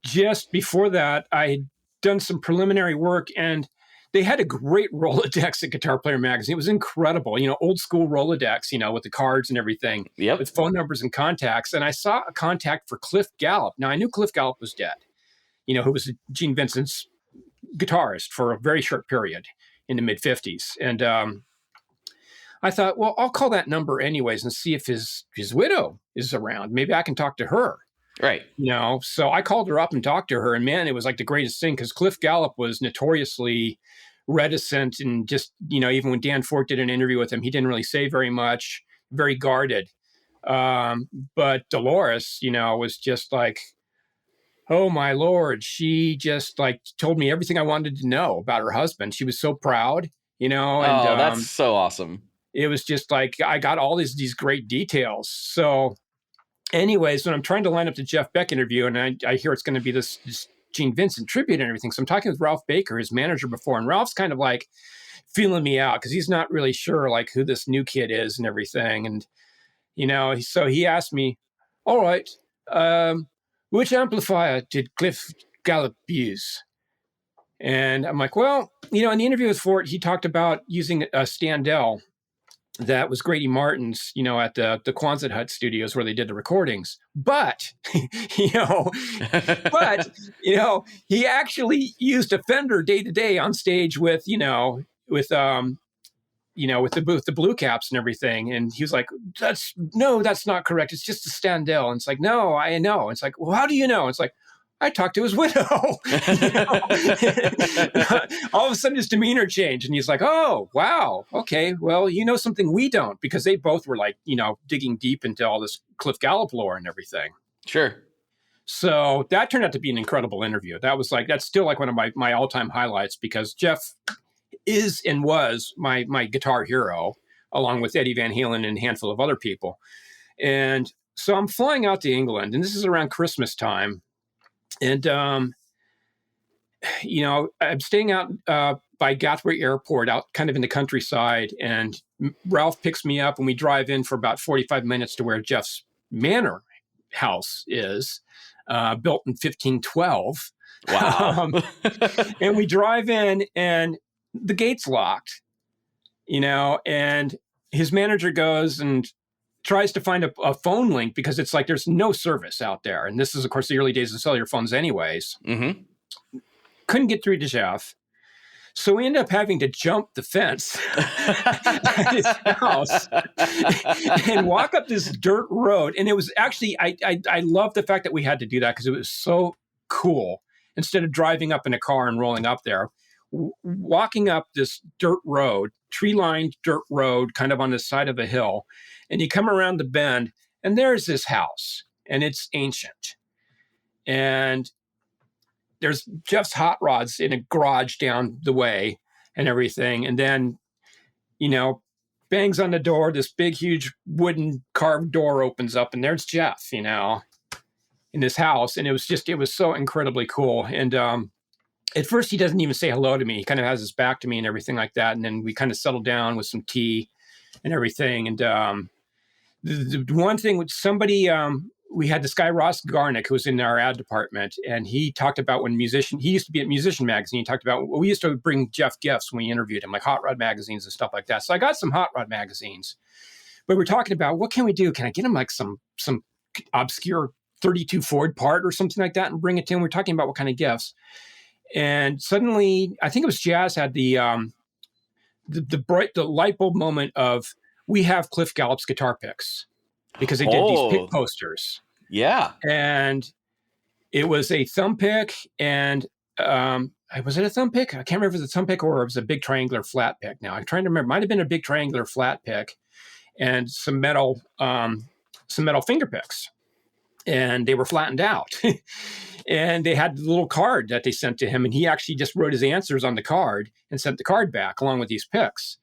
just before that, I had done some preliminary work, and they had a great Rolodex at Guitar Player magazine. It was incredible, old school Rolodex, with the cards and everything, Yep. with phone numbers and contacts. And I saw a contact for Cliff Gallup. Now, I knew Cliff Gallup was dead, who was Gene Vincent's guitarist for a very short period in the mid-50s. And I thought, well, I'll call that number anyways and see if his widow is around. Maybe I can talk to her. Right. So I called her up and talked to her, and man, it was like the greatest thing, because Cliff Gallup was notoriously reticent, and just, even when Dan Fort did an interview with him, he didn't really say very much, very guarded. But Dolores, was just like, oh my Lord, she just like told me everything I wanted to know about her husband. She was so proud, and that's so awesome. It was just like, I got all these great details. So anyways, when I'm trying to line up the Jeff Beck interview, and I hear it's going to be this Gene Vincent tribute and everything. So I'm talking with Ralph Baker, his manager before, and Ralph's kind of like feeling me out because he's not really sure like who this new kid is and everything. And, so he asked me, all right, which amplifier did Cliff Gallup use? And I'm like, well, in the interview with Fort, he talked about using a Standell that was Grady Martin's, at the Quonset Hut studios where they did the recordings. But, he actually used a Fender day to day on stage with the blue caps and everything. And he was like, that's not correct. It's just a Standell. And it's like, no, I know. It's like, well, how do you know? It's like, I talked to his widow. All of a sudden his demeanor changed, and he's like, oh, wow. Okay. Well, something we don't, because they both were like, digging deep into all this Cliff Gallup lore and everything. Sure. So that turned out to be an incredible interview. That's still like one of my all-time highlights, because Jeff is and was my guitar hero, along with Eddie Van Halen and a handful of other people. And so I'm flying out to England, and this is around Christmas time. And, I'm staying out by Gatwick Airport, out kind of in the countryside. And Ralph picks me up, and we drive in for about 45 minutes to where Jeff's manor house is, built in 1512. Wow. And we drive in, and the gate's locked, and his manager goes and tries to find a phone link, because it's like there's no service out there. And this is, of course, the early days of cellular phones anyways. Mm-hmm. Couldn't get through to Jeff. So we end up having to jump the fence at his house and walk up this dirt road. And it was actually, I love the fact that we had to do that, because it was so cool. Instead of driving up in a car and rolling up there, walking up this dirt road, tree-lined dirt road, kind of on the side of a hill. And you come around the bend, and there's this house, and it's ancient. And there's Jeff's hot rods in a garage down the way and everything. And then, bangs on the door, this big, huge wooden carved door opens up, and there's Jeff, in this house. And it was so incredibly cool. And at first, he doesn't even say hello to me. He kind of has his back to me and everything like that. And then we kind of settle down with some tea and everything. And the one thing with somebody, we had this guy, Ross Garnick, who was in our ad department, and he talked about he used to be at Musician Magazine. He talked about, we used to bring Jeff gifts when we interviewed him, like hot rod magazines and stuff like that. So I got some hot rod magazines, but we're talking about, what can we do? Can I get him like some obscure 32 Ford part or something like that and bring it to him? We're talking about what kind of gifts. And suddenly, I think it was Jazz had the light bulb moment of, we have Cliff Gallop's guitar picks, because they did these pick posters. Yeah. And it was a thumb pick, and was it a thumb pick? I can't remember if it was a thumb pick or it was a big triangular flat pick. Now I'm trying to remember. It might have been a big triangular flat pick and some metal finger picks. And they were flattened out. And they had the little card that they sent to him, and he actually just wrote his answers on the card and sent the card back along with these picks.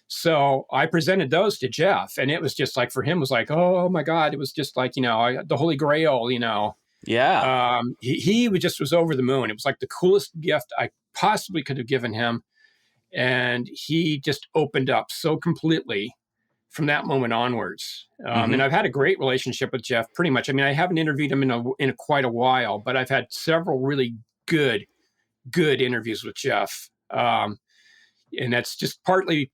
So I presented those to Jeff, and it was just like, for him, was like, oh my God, it was just like, the Holy Grail, Yeah. He was over the moon. It was like the coolest gift I possibly could have given him. And he just opened up so completely from that moment onwards. And I've had a great relationship with Jeff pretty much. I mean, I haven't interviewed him in quite a while, but I've had several really good interviews with Jeff. And that's just partly,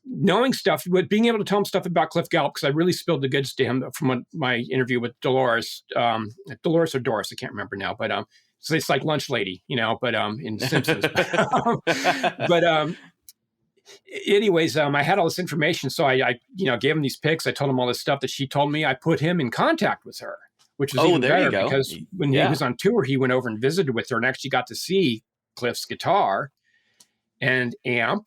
knowing stuff, but being able to tell him stuff about Cliff Gallop, because I really spilled the goods to him from my interview with Dolores or Doris, I can't remember now, but so it's like Lunch Lady, but in Simpsons. Anyways, I had all this information, so I gave him these picks. I told him all this stuff that she told me. I put him in contact with her, which was even better, because when he was on tour, he went over and visited with her and actually got to see Cliff's guitar and amp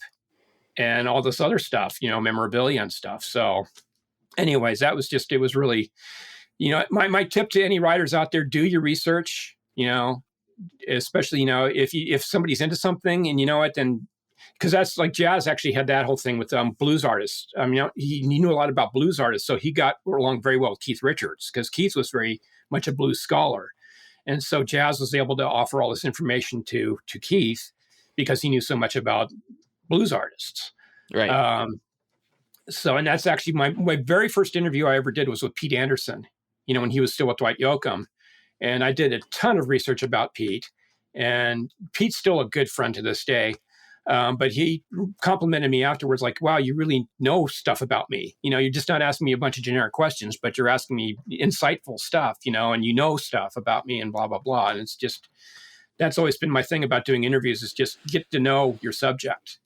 and all this other stuff, memorabilia and stuff. So anyways, it was really, my tip to any writers out there: do your research, especially, if somebody's into something and then, because that's like Jazz actually had that whole thing with blues artists. I mean, he knew a lot about blues artists, so he got along very well with Keith Richards, because Keith was very much a blues scholar. And so Jazz was able to offer all this information to Keith, because he knew so much about blues artists. Right. And that's actually my very first interview I ever did was with Pete Anderson, when he was still with Dwight Yoakam. And I did a ton of research about Pete, and Pete's still a good friend to this day. But he complimented me afterwards, like, wow, you really know stuff about me. You're just not asking me a bunch of generic questions, but you're asking me insightful stuff, and stuff about me and blah, blah, blah. And it's just, that's always been my thing about doing interviews, is just get to know your subject,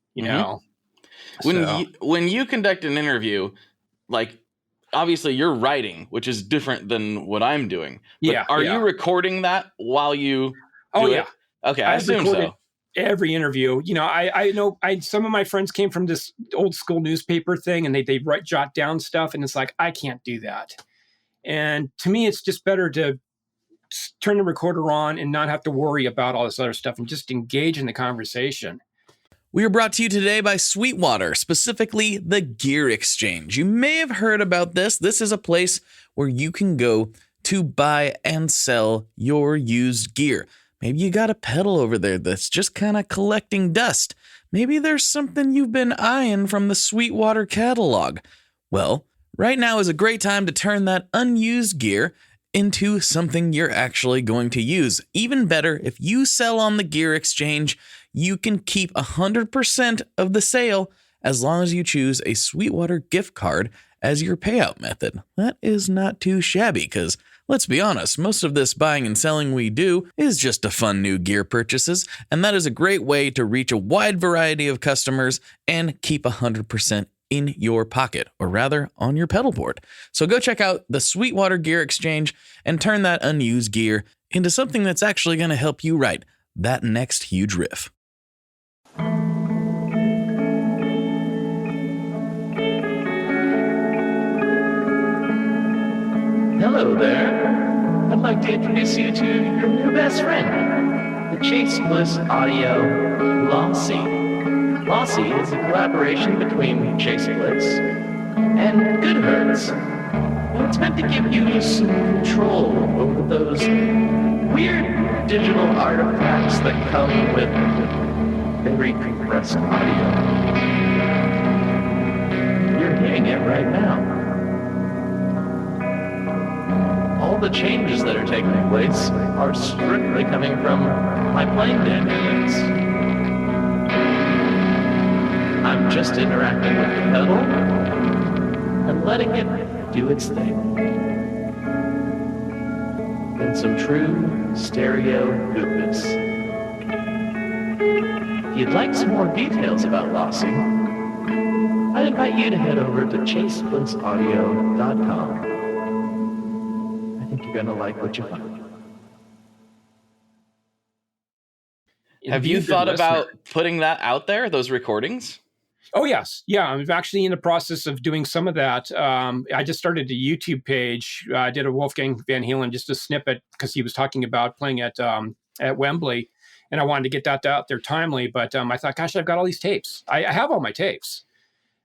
When you conduct an interview, like, obviously you're writing, which is different than what I'm doing. But are you recording that while you do it? Okay, I assume so. Every interview, I know some of my friends came from this old school newspaper thing, and they jot down stuff, and it's like, I can't do that. And to me, it's just better to turn the recorder on and not have to worry about all this other stuff and just engage in the conversation. We are brought to you today by Sweetwater, specifically the Gear Exchange. You may have heard about this. This is a place where you can go to buy and sell your used gear. Maybe you got a pedal over there that's just kind of collecting dust. Maybe there's something you've been eyeing from the Sweetwater catalog. Well, right now is a great time to turn that unused gear into something you're actually going to use. Even better, if you sell on the Gear Exchange, you can keep 100% of the sale as long as you choose a Sweetwater gift card as your payout method. That is not too shabby, because let's be honest, most of this buying and selling we do is just to fund new gear purchases, and that is a great way to reach a wide variety of customers and keep 100% in your pocket, or rather on your pedal board. So go check out the Sweetwater Gear Exchange and turn that unused gear into something that's actually going to help you write that next huge riff. Hello there. I'd like to introduce you to your new best friend, the Chase Bliss Audio Lossy. Lossy is a collaboration between Chase Bliss and Goodhertz. And it's meant to give you some control over those weird digital artifacts that come with very compressed audio. You're hearing it right now. the changes that are taking place are strictly coming from my playing dynamics. I'm just interacting with the pedal and letting it do its thing. In some true stereo goodness. If you'd like some more details about Lossy, I'd invite you to head over to chaseblintsaudio.com. I think you're going to like what you find. Have you thought about putting that out there, those recordings? Oh, yes. Yeah, I'm actually in the process of doing some of that. I just started a YouTube page. I did a Wolfgang Van Halen, just a snippet, because he was talking about playing at Wembley, and I wanted to get that out there timely. But I thought, gosh, I've got all these tapes. I have all my tapes.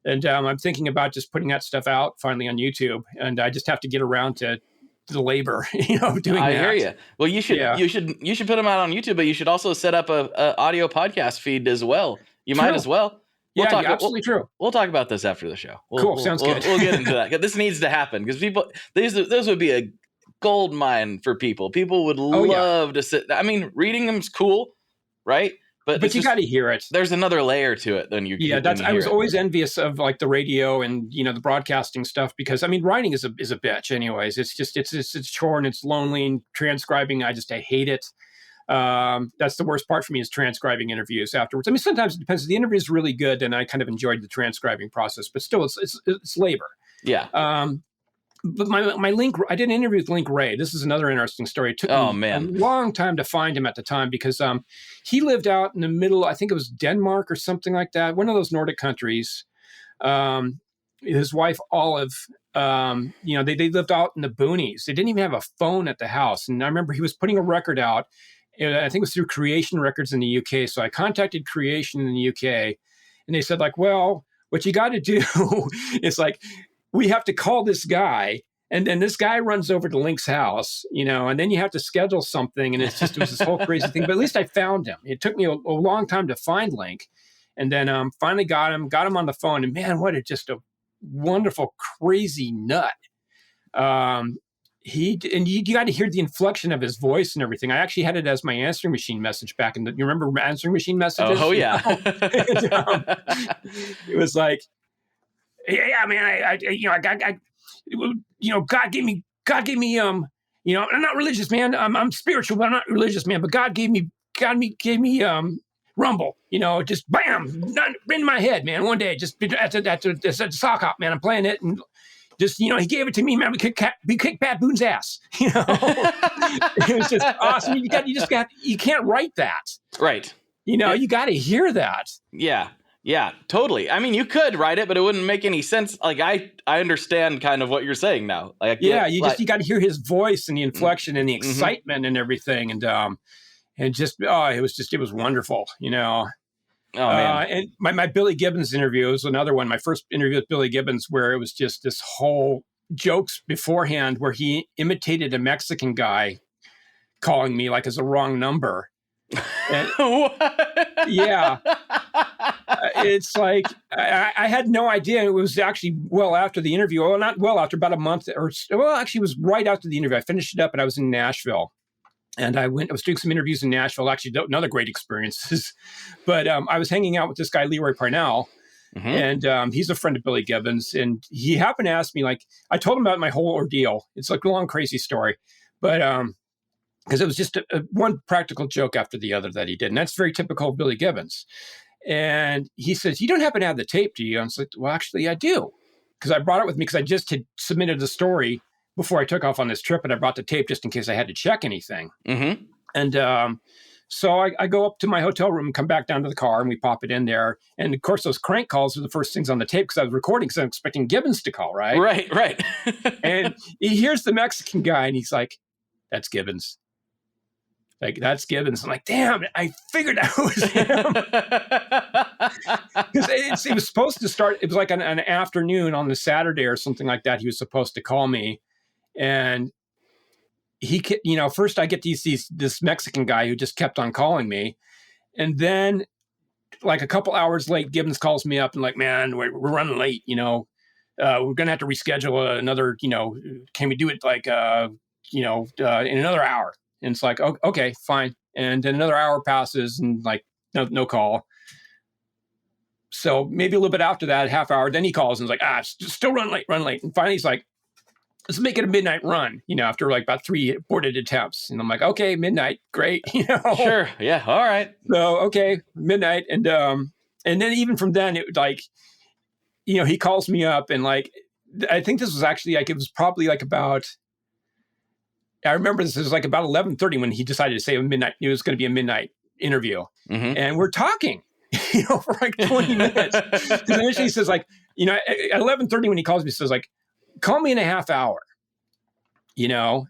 And I'm thinking about just putting that stuff out finally on YouTube. And I just have to get around to the labor, doing that. I hear you. Well, you should put them out on YouTube, but you should also set up a audio podcast feed as well. You might as well. Absolutely true. We'll talk about this after the show. Cool. Sounds good. We'll get into that. This needs to happen because people, those would be a gold mine for people. People would love to sit. I mean, reading them's cool, right? But you got to hear it. There's another layer to it than you. Yeah, I was always envious of like the radio and the broadcasting stuff, because I mean, writing is a bitch. Anyways, it's just it's a chore and it's lonely, and transcribing, I hate it. That's the worst part for me, is transcribing interviews afterwards. I mean, sometimes it depends. If the interview is really good, and I kind of enjoyed the transcribing process, but still, it's labor. Yeah. But my Link, I did an interview with Link Ray. This is another interesting story. It took me a long time to find him at the time, because he lived out in the middle, I think it was Denmark or something like that, one of those Nordic countries. His wife, Olive, they lived out in the boonies. They didn't even have a phone at the house. And I remember he was putting a record out. I think it was through Creation Records in the UK. So I contacted Creation in the UK, and they said, like, well, what you got to do is, like, we have to call this guy, and then this guy runs over to Link's house, and then you have to schedule something. And it was this whole crazy thing. But at least I found him. It took me a long time to find Link, and then finally got him on the phone. And man, just a wonderful, crazy nut. You got to hear the inflection of his voice and everything. I actually had it as my answering machine message back you remember answering machine messages? Oh yeah. It was like, yeah, man, God gave me, I'm not religious, man. I'm spiritual, but I'm not religious, man. But God gave me rumble, just bam, in my head, man. One day, just at the sock hop, man. I'm playing it, and just, he gave it to me, man. We kicked Pat Boone's ass, It was just awesome. You can't write that. Right. You got to hear that. Yeah. Yeah, totally. I mean, you could write it, but it wouldn't make any sense. Like, I understand kind of what you're saying now. Like, you got to hear his voice and the inflection and the excitement and everything. And it was wonderful, Oh, man. And my Billy Gibbons interview was another one. My first interview with Billy Gibbons, where it was just this whole jokes beforehand, where he imitated a Mexican guy calling me like as a wrong number. And, yeah. It's like, I had no idea. It was actually well after the interview. Well, not well after, about a month actually it was right after the interview. I finished it up and I was in Nashville. And I was doing some interviews in Nashville, actually another great experiences. But I was hanging out with this guy, Leroy Parnell, and he's a friend of Billy Gibbons. And he happened to ask me, like, I told him about my whole ordeal. It's like a long, crazy story. But because it was just one practical joke after the other that he did. And that's very typical of Billy Gibbons. And he says, you don't happen to have the tape, do you? And I was like, well, actually, I do. Because I brought it with me, because I just had submitted the story before I took off on this trip, and I brought the tape just in case I had to check anything. Mm-hmm. And so I go up to my hotel room and come back down to the car, and we pop it in there. And of course, those crank calls are the first things on the tape, because I was recording, because I'm expecting Gibbons to call, right? Right. And he hears the Mexican guy, and he's like, that's Gibbons. Like, that's Gibbons. I'm like, damn, I figured out it was him. Because it was supposed to start, it was like an afternoon on the Saturday or something like that. He was supposed to call me. And he, first I get this Mexican guy who just kept on calling me. And then, like a couple hours late, Gibbons calls me up and like, man, we're running late, we're going to have to reschedule another, can we do it like in another hour. And it's like, oh, okay, fine. And then another hour passes and like, no call. So maybe a little bit after that, half hour, then he calls and is like, still run late. And finally he's like, let's make it a midnight run, after like about 3 aborted attempts. And I'm like, okay, midnight, great. Sure. Yeah. All right. So, okay, midnight. And then even from then, it like, he calls me up and like, I think this was actually like, it was probably like I remember this was like about 11:30 when he decided to say it was going to be a midnight interview. Mm-hmm. And we're talking, for like 20 minutes. Because initially he says like, at 11:30 when he calls me, he says like, call me in a half hour, and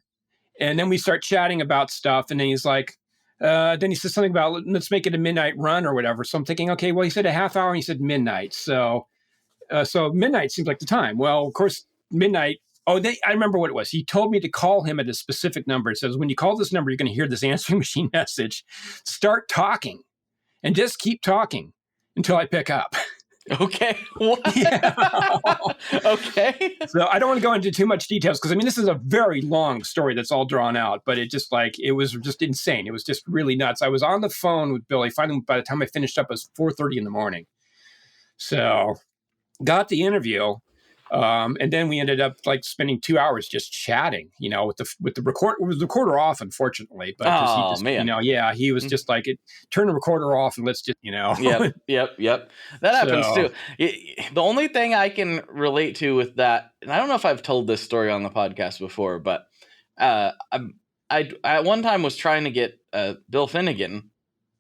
then we start chatting about stuff. And then he's like, then he says something about, let's make it a midnight run or whatever. So I'm thinking, okay, well, he said a half hour and he said midnight. So midnight seems like the time. Well, of course, midnight. Oh, I remember what it was. He told me to call him at a specific number. It says, when you call this number, you're going to hear this answering machine message. Start talking and just keep talking until I pick up. Okay. What? Yeah. Okay. So I don't want to go into too much details because this is a very long story that's all drawn out, but it was just insane. It was just really nuts. I was on the phone with Billy. Finally, by the time I finished up, it was 4:30 in the morning. So got the interview. And then we ended up like spending 2 hours just chatting, with the recorder off, unfortunately. But man. He was just like, turn the recorder off and let's just, Yep. That happens too. The only thing I can relate to with that, and I don't know if I've told this story on the podcast before, but I at one time was trying to get Bill Finnegan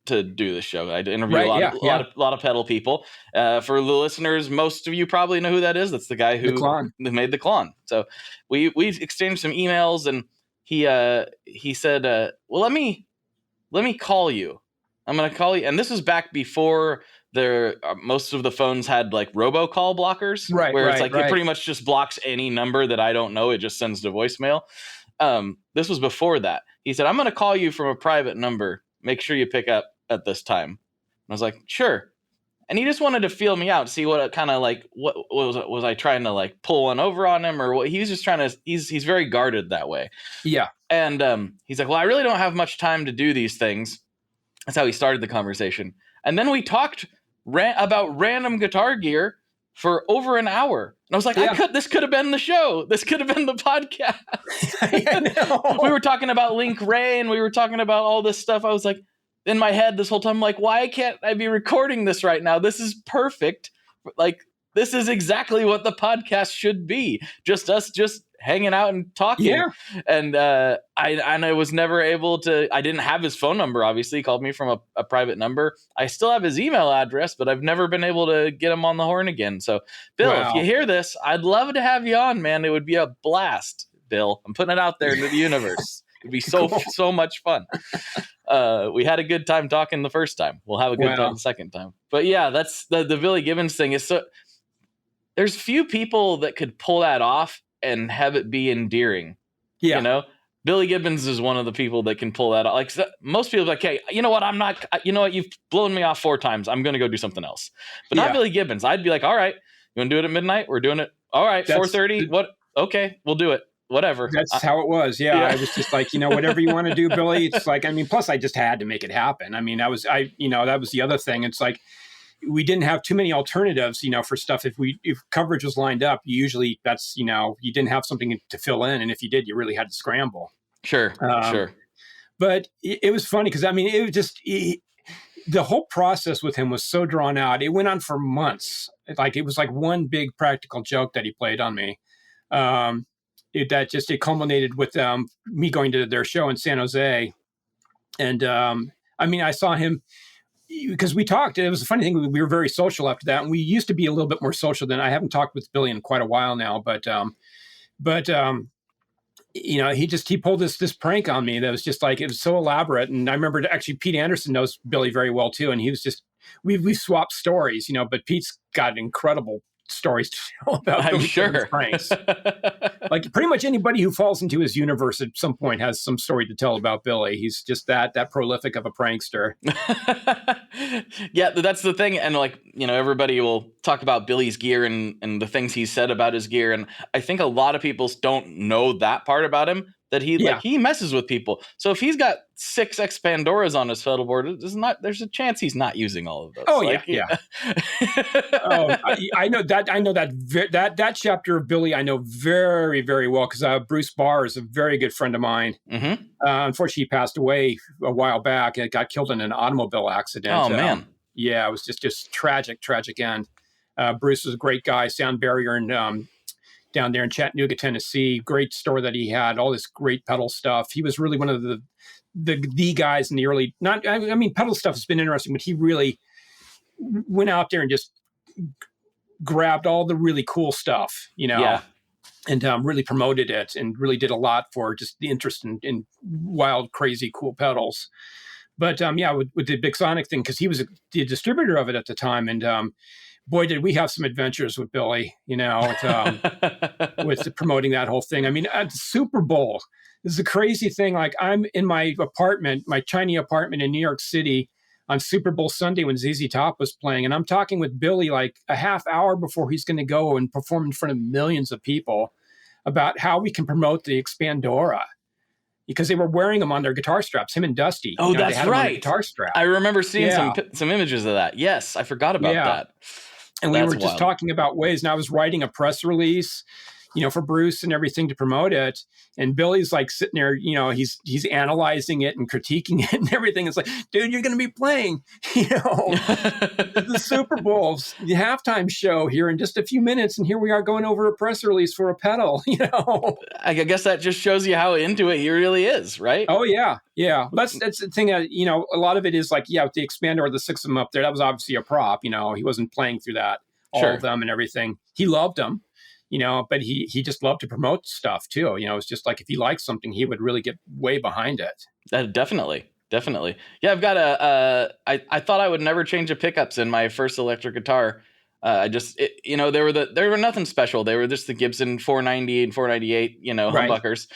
to do the show. I interviewed a lot of pedal people. For the listeners, most of you probably know who that is. That's the guy who made the Klon. So we exchanged some emails, and he said, well, let me call you. I'm going to call you. And this was back before most of the phones had like robocall blockers, where it's like it pretty much just blocks any number that I don't know. It just sends to voicemail. This was before that. He said, I'm going to call you from a private number. Make sure you pick up at this time. And I was like, sure. And he just wanted to feel me out, see what kind of like, what was I trying to like pull one over on him, or what? He was just trying to, he's very guarded that way. Yeah. And he's like, well, I really don't have much time to do these things. That's how he started the conversation. And then we talked about random guitar gear for over an hour. And I was like, this could have been the show. This could have been the podcast. We were talking about Link Ray, and we were talking about all this stuff. I was like, in my head this whole time, I'm like, why can't I be recording this right now? This is perfect. Like, this is exactly what the podcast should be. Just us just hanging out and talking. Yeah. And I was never able to, I didn't have his phone number, obviously. He called me from a private number. I still have his email address, but I've never been able to get him on the horn again. So, Bill, if you hear this, I'd love to have you on, man. It would be a blast, Bill. I'm putting it out there into the universe. It'd be so much fun. We had a good time talking the first time. We'll have a good time the second time. But yeah, that's the Billy Gibbons thing. Is so there's few people that could pull that off and have it be endearing. Yeah. Billy Gibbons is one of the people that can pull that off. Like, most people are like, hey, you know what? You've blown me off 4 times. I'm going to go do something else. But not Billy Gibbons. I'd be like, all right, you want to do it at midnight? We're doing it. All right, 4:30. What? Okay, we'll do it. Whatever. That's how it was. Yeah. I was just like, whatever you want to do, Billy. It's like, plus I just had to make it happen. that was the other thing. It's like, we didn't have too many alternatives, for stuff. If coverage was lined up, usually that's, you didn't have something to fill in. And if you did, you really had to scramble. Sure. But it was funny because, it was just, the whole process with him was so drawn out. It went on for months. It was like one big practical joke that he played on me. It culminated with me going to their show in San Jose. And I saw him because we talked. It was a funny thing. We were very social after that. And we used to be a little bit more social than I haven't talked with Billy in quite a while now. But he pulled this prank on me that was just like, it was so elaborate. And I remember actually Pete Anderson knows Billy very well too. And he was just, we swapped stories, but Pete's got incredible stories to tell about I'm sure pranks. Like pretty much anybody who falls into his universe at some point has some story to tell about Billy. He's just that prolific of a prankster. Yeah, that's the thing. And everybody will talk about Billy's gear and the things he said about his gear. And I think a lot of people don't know that part about him, that he messes with people. So if he's got 6 Expandoras on his pedal board, there's a chance he's not using all of those. Oh, yeah. I know that chapter of Billy I know very, very well, because Bruce Barr is a very good friend of mine. Mm-hmm. Unfortunately, he passed away a while back and got killed in an automobile accident. Oh, man. Yeah, it was just tragic end. Bruce was a great guy, sound barrier, and down there in Chattanooga, Tennessee. Great store that he had, all this great pedal stuff. He was really one of the guys in the early, pedal stuff has been interesting, but he really went out there and just grabbed all the really cool stuff, and really promoted it and really did a lot for just the interest in wild, crazy, cool pedals. But with the Big Sonic thing, because he was the distributor of it at the time, and boy, did we have some adventures with Billy, with promoting that whole thing. I mean, at the Super Bowl, this is a crazy thing. Like, I'm in my apartment, my tiny apartment in New York City on Super Bowl Sunday when ZZ Top was playing. And I'm talking with Billy like a half hour before he's going to go and perform in front of millions of people about how we can promote the Expandora. Because they were wearing them on their guitar straps, him and Dusty. Oh, that's right. Guitar strap. I remember seeing some images of that. Yes, I forgot about that. And we were just talking about ways, and I was writing a press release, for Bruce and everything to promote it. And Billy's like sitting there, he's analyzing it and critiquing it and everything. It's like, dude, you're going to be playing, the Super Bowls, the halftime show here in just a few minutes. And here we are going over a press release for a pedal, I guess that just shows you how into it he really is, right? Oh, yeah. Yeah. Well, that's the thing. A lot of it is like, with the Expander, the 6 of them up there, that was obviously a prop. He wasn't playing through that, all of them and everything. He loved them. But he just loved to promote stuff too. It's just like, if he liked something, he would really get way behind it. Definitely. Yeah, I've got I thought I would never change the pickups in my first electric guitar. They were nothing special. They were just the Gibson 490 and 498, humbuckers.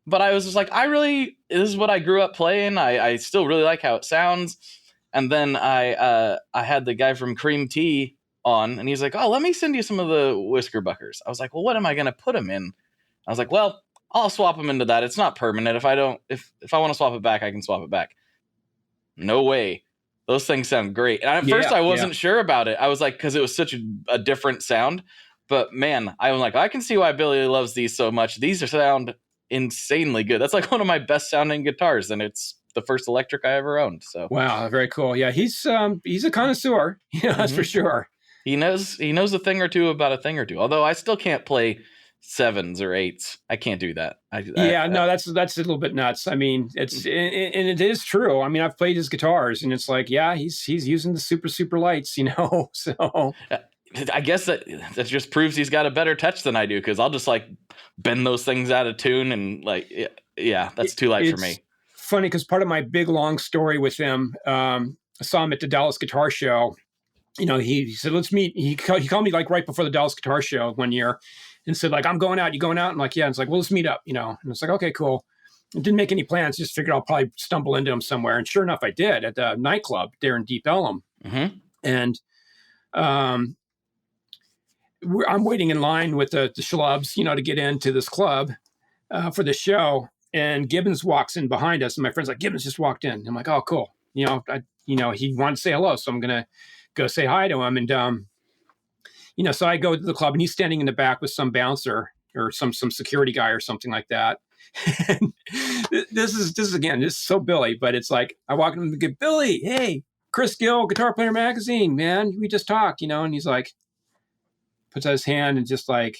But I was just like, this is what I grew up playing. I still really like how it sounds. And then I had the guy from Cream Tea on, and he's like, oh, let me send you some of the whisker buckers. I was like, well, what am I going to put them in? I was like, well, I'll swap them into that. It's not permanent. If I want to swap it back, I can swap it back. No way. Those things sound great. And at first I wasn't sure about it. I was like, because it was such a different sound. But man, I was like, I can see why Billy loves these so much. These sound insanely good. That's like one of my best sounding guitars, and it's the first electric I ever owned. So wow, very cool. Yeah, he's a connoisseur. That's for sure. He knows a thing or two about a thing or two. Although I still can't play 7s or 8s. I can't do that. That's a little bit nuts. I mean, and it is true. I mean, I've played his guitars, and it's like, he's using the super lights, So I guess that just proves he's got a better touch than I do, because I'll just like bend those things out of tune, and like, that's too light for me. Funny, because part of my big long story with him, I saw him at the Dallas Guitar Show. He said, let's meet. He called me like right before the Dallas Guitar Show one year and said, like, I'm going out. You going out? I'm like, yeah. And it's like, well, let's meet up, And it's like, okay, cool. I didn't make any plans. Just figured I'll probably stumble into him somewhere. And sure enough, I did at the nightclub there in Deep Ellum. Mm-hmm. And I'm waiting in line with the schlubs, to get into this club for the show. And Gibbons walks in behind us. And my friend's like, Gibbons just walked in. I'm like, oh, cool. He wanted to say hello. So I'm going to go say hi to him. And, so I go to the club, and he's standing in the back with some bouncer or some security guy or something like that. And this is so Billy, but it's like, I walk in and get, Billy, hey, Chris Gill, Guitar Player Magazine, man, we just talked, and he's like, puts out his hand and just like,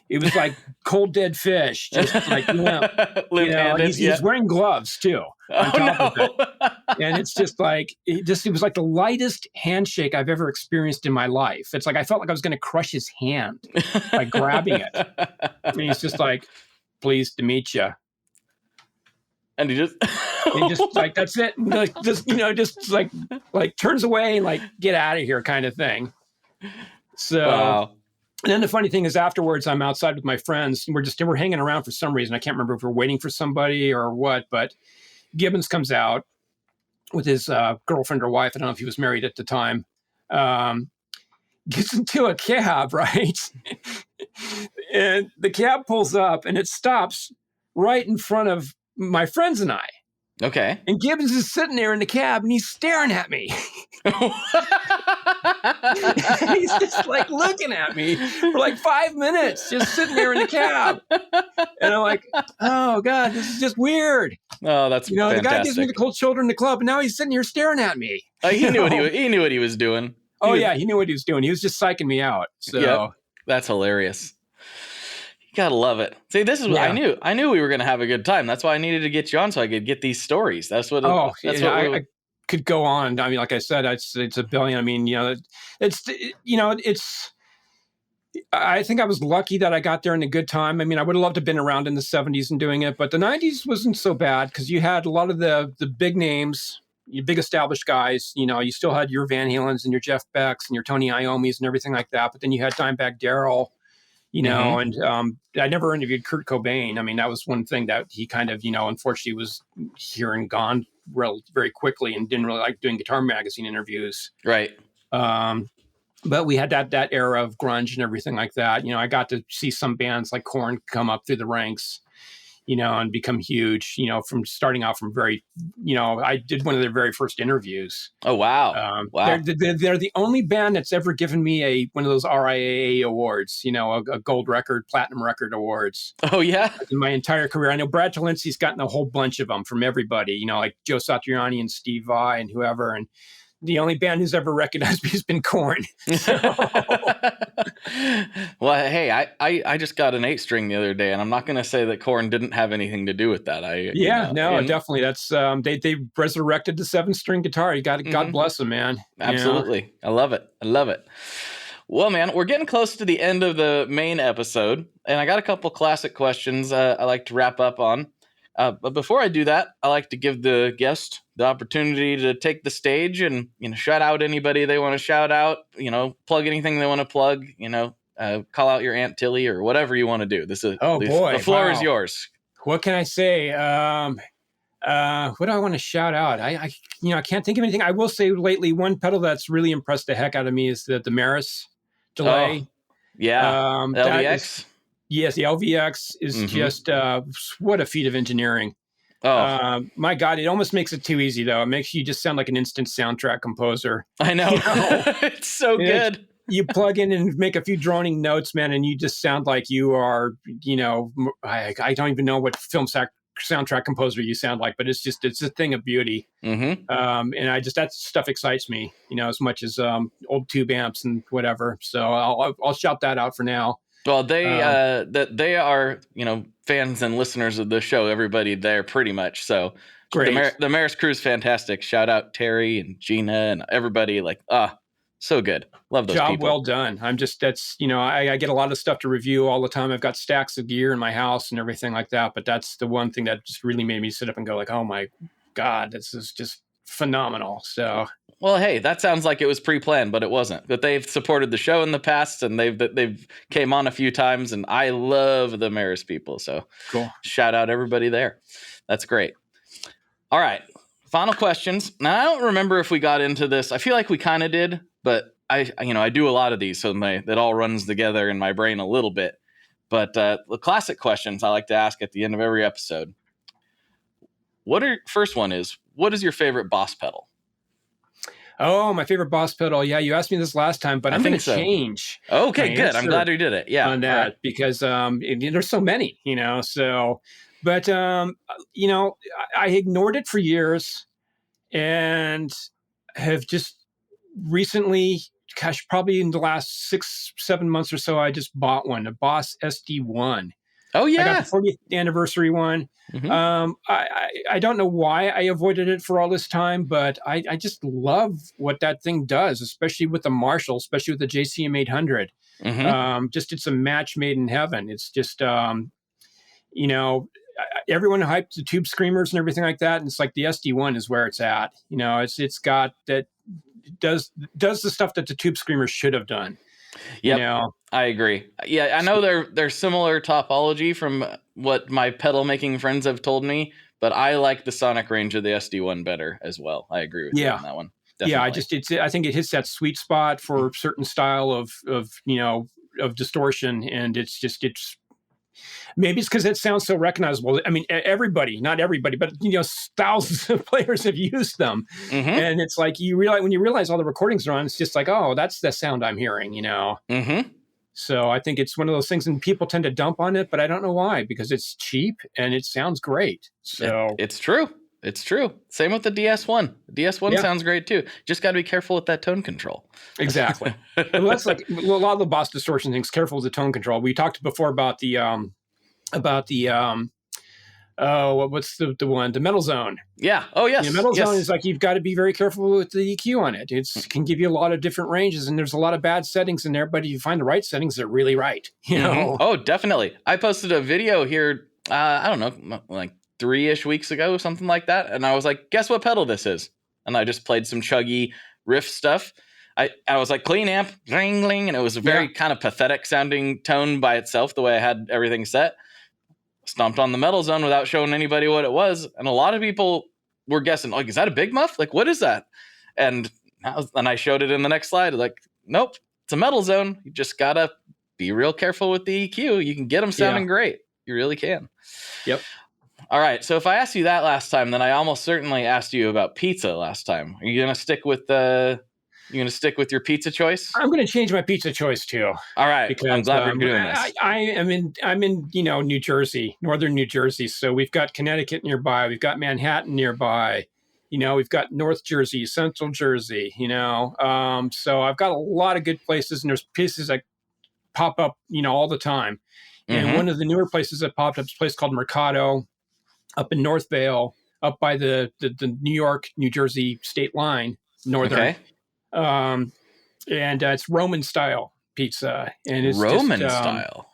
it was like cold dead fish, just like, he's wearing gloves too. On top of it. And it's just like, it was like the lightest handshake I've ever experienced in my life. It's like, I felt like I was going to crush his hand by grabbing it. And he's just like, pleased to meet you. And he just like, that's it. And like, just like turns away and like, get out of here kind of thing. So, wow. And then the funny thing is, afterwards, I'm outside with my friends, and we're hanging around for some reason. I can't remember if we're waiting for somebody or what, but Gibbons comes out with his girlfriend or wife. I don't know if he was married at the time. Gets into a cab, right? And the cab pulls up, and it stops right in front of my friends and I. Okay. And Gibbons is sitting there in the cab and he's staring at me. He's just like looking at me for like 5 minutes, just sitting there in the cab. And I'm like, oh God, this is just weird. Oh, that's fantastic. The guy gives me the cold shoulder in the club, and now he's sitting here staring at me. He knew what he was doing. He knew what he was doing. He was just psyching me out. So yep. That's hilarious. You gotta love it. See, this is what I knew we were gonna have a good time. That's why I needed to get you on so I could get these stories. That's what. I could go on. I mean, like I said, it's a billion. I mean, I think I was lucky that I got there in a good time. I mean, I would have loved to have been around in the 70s and doing it, but the 90s wasn't so bad because you had a lot of the big names, your big established guys. You still had your Van Halens and your Jeff Becks and your Tony Iommis and everything like that. But then you had Dimebag Darrell. And I never interviewed Kurt Cobain. I mean, that was one thing that he kind of, unfortunately was here and gone very quickly and didn't really like doing Guitar Magazine interviews. Right. But we had that era of grunge and everything like that. I got to see some bands like Korn come up through the ranks, and become huge, from starting out from very, I did one of their very first interviews. Oh, wow. Wow. They're the only band that's ever given me one of those RIAA awards, a gold record, platinum record awards. Oh, yeah. In my entire career. I know Brad Tolinski's gotten a whole bunch of them from everybody, like Joe Satriani and Steve Vai and whoever. And the only band who's ever recognized me has been Korn. So. Well, hey, I just got an 8-string the other day, and I'm not going to say that Korn didn't have anything to do with that. Definitely. That's they resurrected the 7-string guitar. You got God bless them, man. Absolutely, I love it. Well, man, we're getting close to the end of the main episode, and I got a couple classic questions I like to wrap up on. But before I do that, I like to give the guest the opportunity to take the stage and, shout out anybody they want to shout out, plug anything they want to plug, call out your Aunt Tilly or whatever you want to do. The floor is yours. What can I say? What do I want to shout out? I can't think of anything. I will say lately, one pedal that's really impressed the heck out of me is the Maris delay. Oh, yeah. LVX. Yes, the LVX is just what a feat of engineering. Oh, my God, it almost makes it too easy, though. It makes you just sound like an instant soundtrack composer. I know. It's so good. You plug in and make a few droning notes, man, and you just sound like you are, I don't even know what film soundtrack composer you sound like, but it's a thing of beauty. And that stuff excites me, as much as old tube amps and whatever. So I'll shout that out for now. Well, they are, fans and listeners of the show, everybody there pretty much. So great. The Maris crew is fantastic. Shout out Terry and Gina and everybody. So good. Love those Job people. Well done. I get a lot of stuff to review all the time. I've got stacks of gear in my house and everything like that. But that's the one thing that just really made me sit up and go like, oh my God, this is just phenomenal. So. Well, hey, that sounds like it was pre-planned, but it wasn't. But they've supported the show in the past, and they've came on a few times, and I love the Maris people. So cool. Shout out everybody there. That's great. All right, final questions. Now, I don't remember if we got into this. I feel like we kind of did, but I do a lot of these, so that all runs together in my brain a little bit. But the classic questions I like to ask at the end of every episode. First one is, what is your favorite Boss pedal? Oh, my favorite Boss pedal. Yeah, you asked me this last time, but I'm going to change. Okay, good. I'm glad you did it. Yeah, on that because there's so many, So, but I ignored it for years, and have just recently, probably in the last 6-7 months or so, I just bought one, a Boss SD1. Oh yeah, I got the 40th anniversary one. I don't know why I avoided it for all this time, but I just love what that thing does, especially with the Marshall, especially with the JCM 800. It's a match made in heaven. It's just everyone hyped the Tube Screamers and everything like that, and it's like the SD1 is where it's at. It's got that, it does the stuff that the Tube Screamers should have done. Yeah, I agree. Yeah, I know they're similar topology from what my pedal making friends have told me, but I like the sonic range of the SD1 better as well. I agree with you on that one. Definitely. Yeah, I think it hits that sweet spot for a certain style of distortion, and it's Maybe it's because it sounds so recognizable. I mean, everybody, not everybody, but thousands of players have used them. Mm-hmm. And it's like when you realize all the recordings are on, it's just like, oh, that's the sound I'm hearing, Mm-hmm. So I think it's one of those things, and people tend to dump on it, but I don't know why, because it's cheap and it sounds great. So It's true. It's true. Same with the DS1. The DS1 sounds great too. Just got to be careful with that tone control. Exactly. Well, that's a lot of the boss distortion things. Careful with the tone control. We talked before about the what's the one? The metal zone. Yeah. Oh, yes. Metal zone is like, you've got to be very careful with the EQ on it. It can give you a lot of different ranges, and there's a lot of bad settings in there, but if you find the right settings, they're really right. Oh, definitely. I posted a video here, I don't know, like 3-ish weeks ago, something like that. And I was like, guess what pedal this is? And I just played some chuggy riff stuff. I was like, clean amp, ring, and it was a very kind of pathetic sounding tone by itself, the way I had everything set. Stomped on the metal zone without showing anybody what it was. And a lot of people were guessing, like, is that a big muff? Like, what is that? And I showed it in the next slide. Like, nope, it's a metal zone. You just got to be real careful with the EQ. You can get them sounding great. You really can. Yep. All right. So if I asked you that last time, then I almost certainly asked you about pizza last time. Are you going to stick with your pizza choice? I'm going to change my pizza choice too. All right. Because I'm glad we're doing this. I'm in New Jersey, northern New Jersey. So we've got Connecticut nearby. We've got Manhattan nearby. We've got North Jersey, Central Jersey, so I've got a lot of good places, and there's places that pop up, all the time. And one of the newer places that popped up is a place called Mercado up in North Vale, up by the New York, New Jersey state line, northern. Okay. And it's Roman style pizza, and it's Roman style.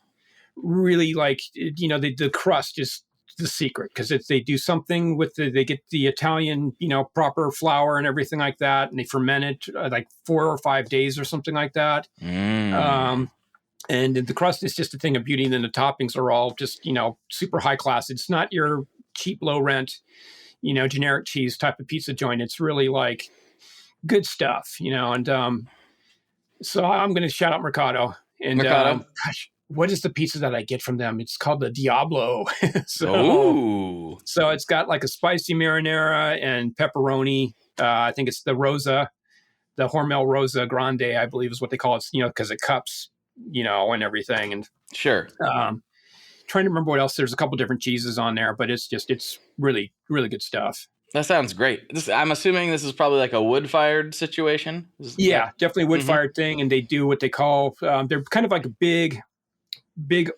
Really, like, the crust is the secret, because they do something with they get the Italian, proper flour and everything like that, and they ferment it like 4 or 5 days or something like that. And the crust is just a thing of beauty, and then the toppings are all just super high class. It's not your cheap, low rent, generic cheese type of pizza joint. It's really like good stuff, and so I'm going to shout out Mercado. And gosh, what is the pizza that I get from them? It's called the Diablo. So it's got like a spicy marinara and pepperoni. I think it's the Rosa, the Hormel Rosa Grande, I believe is what they call it, because it cups, and everything. And sure. Trying to remember what else. There's a couple different cheeses on there, but it's really, really good stuff. That sounds great. I'm assuming this is probably like a wood-fired situation. Definitely a wood-fired thing. And they do what they call, they're kind of like big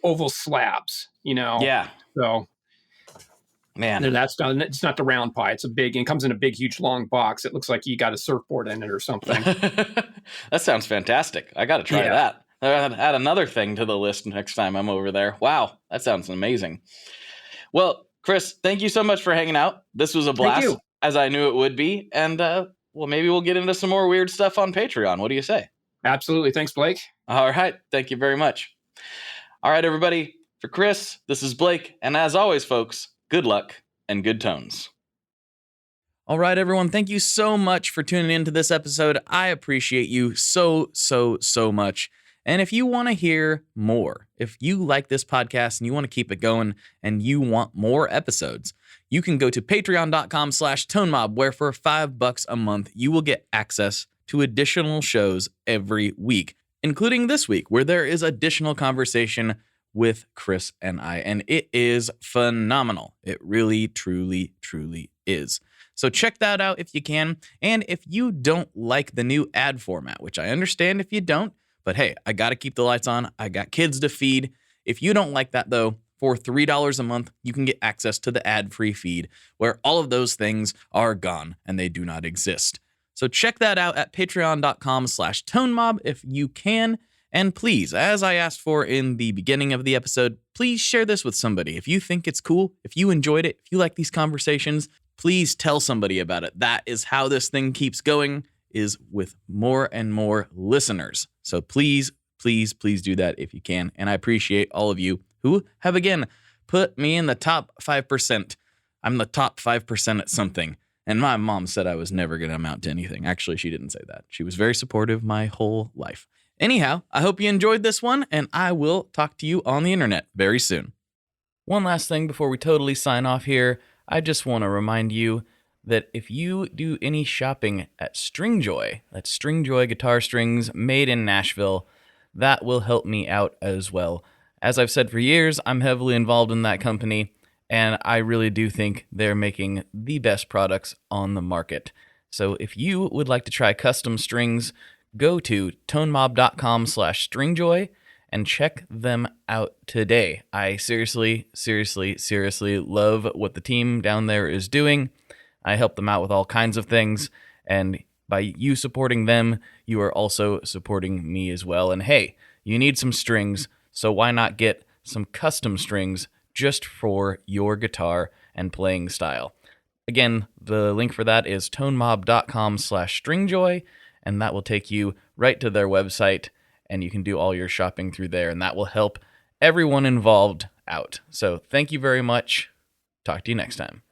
oval slabs, Yeah. So, man, it's not the round pie. It comes in a big, huge, long box. It looks like you got a surfboard in it or something. That sounds fantastic. I got to try that. I'll add another thing to the list next time I'm over there. Wow, that sounds amazing. Well, Chris, thank you so much for hanging out. This was a blast, as I knew it would be. And maybe we'll get into some more weird stuff on Patreon. What do you say? Absolutely. Thanks, Blake. All right. Thank you very much. All right, everybody. For Chris, this is Blake. And as always, folks, good luck and good tones. All right, everyone. Thank you so much for tuning into this episode. I appreciate you so, so, so much. And if you want to hear more, if you like this podcast and you want to keep it going and you want more episodes, you can go to patreon.com/tonemob, where for $5 a month, you will get access to additional shows every week, including this week, where there is additional conversation with Chris and I. And it is phenomenal. It really, truly, truly is. So check that out if you can. And if you don't like the new ad format, which I understand if you don't, but hey, I got to keep the lights on. I got kids to feed. If you don't like that, though, for $3 a month, you can get access to the ad-free feed, where all of those things are gone and they do not exist. So check that out at patreon.com/tonemob if you can. And please, as I asked for in the beginning of the episode, please share this with somebody. If you think it's cool, if you enjoyed it, if you like these conversations, please tell somebody about it. That is how this thing keeps going, is with more and more listeners. So please, please, please do that if you can. And I appreciate all of you who have, again, put me in the top 5%. I'm the top 5% at something. And my mom said I was never going to amount to anything. Actually, she didn't say that. She was very supportive my whole life. Anyhow, I hope you enjoyed this one, and I will talk to you on the internet very soon. One last thing before we totally sign off here, I just want to remind you that if you do any shopping at Stringjoy, that's Stringjoy guitar strings made in Nashville, that will help me out as well. As I've said for years, I'm heavily involved in that company, and I really do think they're making the best products on the market. So if you would like to try custom strings, go to tonemob.com/stringjoy and check them out today. I seriously love what the team down there is doing. I help them out with all kinds of things, and by you supporting them, you are also supporting me as well. And hey, you need some strings, so why not get some custom strings just for your guitar and playing style? Again, the link for that is tonemob.com/stringjoy, and that will take you right to their website, and you can do all your shopping through there, and that will help everyone involved out. So thank you very much. Talk to you next time.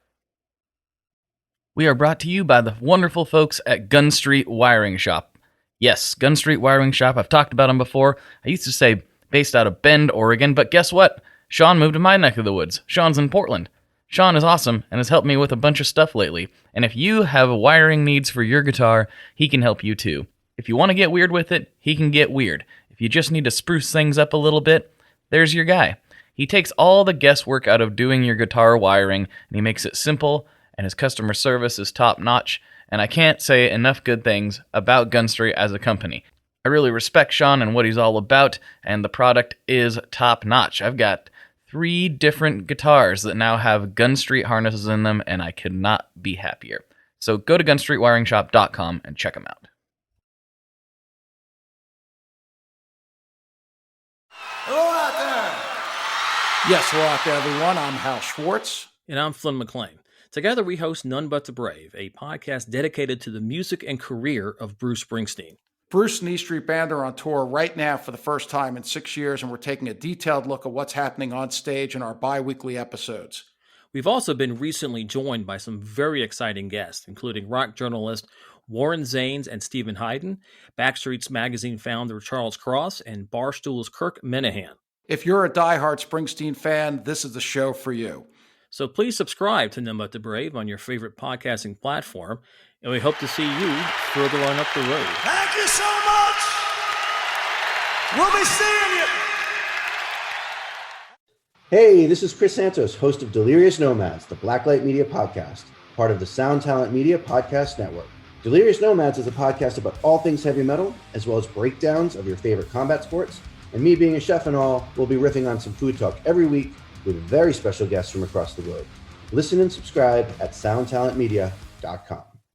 We are brought to you by the wonderful folks at Gun Street Wiring Shop. Yes, Gun Street Wiring Shop. I've talked about them before. I used to say based out of Bend, Oregon, but guess what? Sean moved to my neck of the woods. Sean's in Portland. Sean is awesome and has helped me with a bunch of stuff lately. And if you have wiring needs for your guitar, he can help you too. If you want to get weird with it, he can get weird. If you just need to spruce things up a little bit, there's your guy. He takes all the guesswork out of doing your guitar wiring, and he makes it simple, and his customer service is top-notch, and I can't say enough good things about Gun Street as a company. I really respect Sean and what he's all about, and the product is top-notch. I've got 3 different guitars that now have Gun Street harnesses in them, and I could not be happier. So go to gunstreetwiringshop.com and check them out. Hello out there! Yes, hello out there, everyone. I'm Hal Schwartz. And I'm Flynn McLean. Together we host None But the Brave, a podcast dedicated to the music and career of Bruce Springsteen. Bruce and E Street Band are on tour right now for the first time in 6 years, and we're taking a detailed look at what's happening on stage in our bi-weekly episodes. We've also been recently joined by some very exciting guests, including rock journalist Warren Zanes and Stephen Hayden, Backstreet's Magazine founder Charles Cross, and Barstool's Kirk Minahan. If you're a diehard Springsteen fan, this is the show for you. So please subscribe to None But the Brave on your favorite podcasting platform, and we hope to see you further on up the road. Thank you so much. We'll be seeing you. Hey, this is Chris Santos, host of Delirious Nomads, the Blacklight Media podcast, part of the Sound Talent Media Podcast Network. Delirious Nomads is a podcast about all things heavy metal, as well as breakdowns of your favorite combat sports. And me being a chef and all, we'll be riffing on some food talk every week with very special guests from across the globe. Listen and subscribe at soundtalentmedia.com.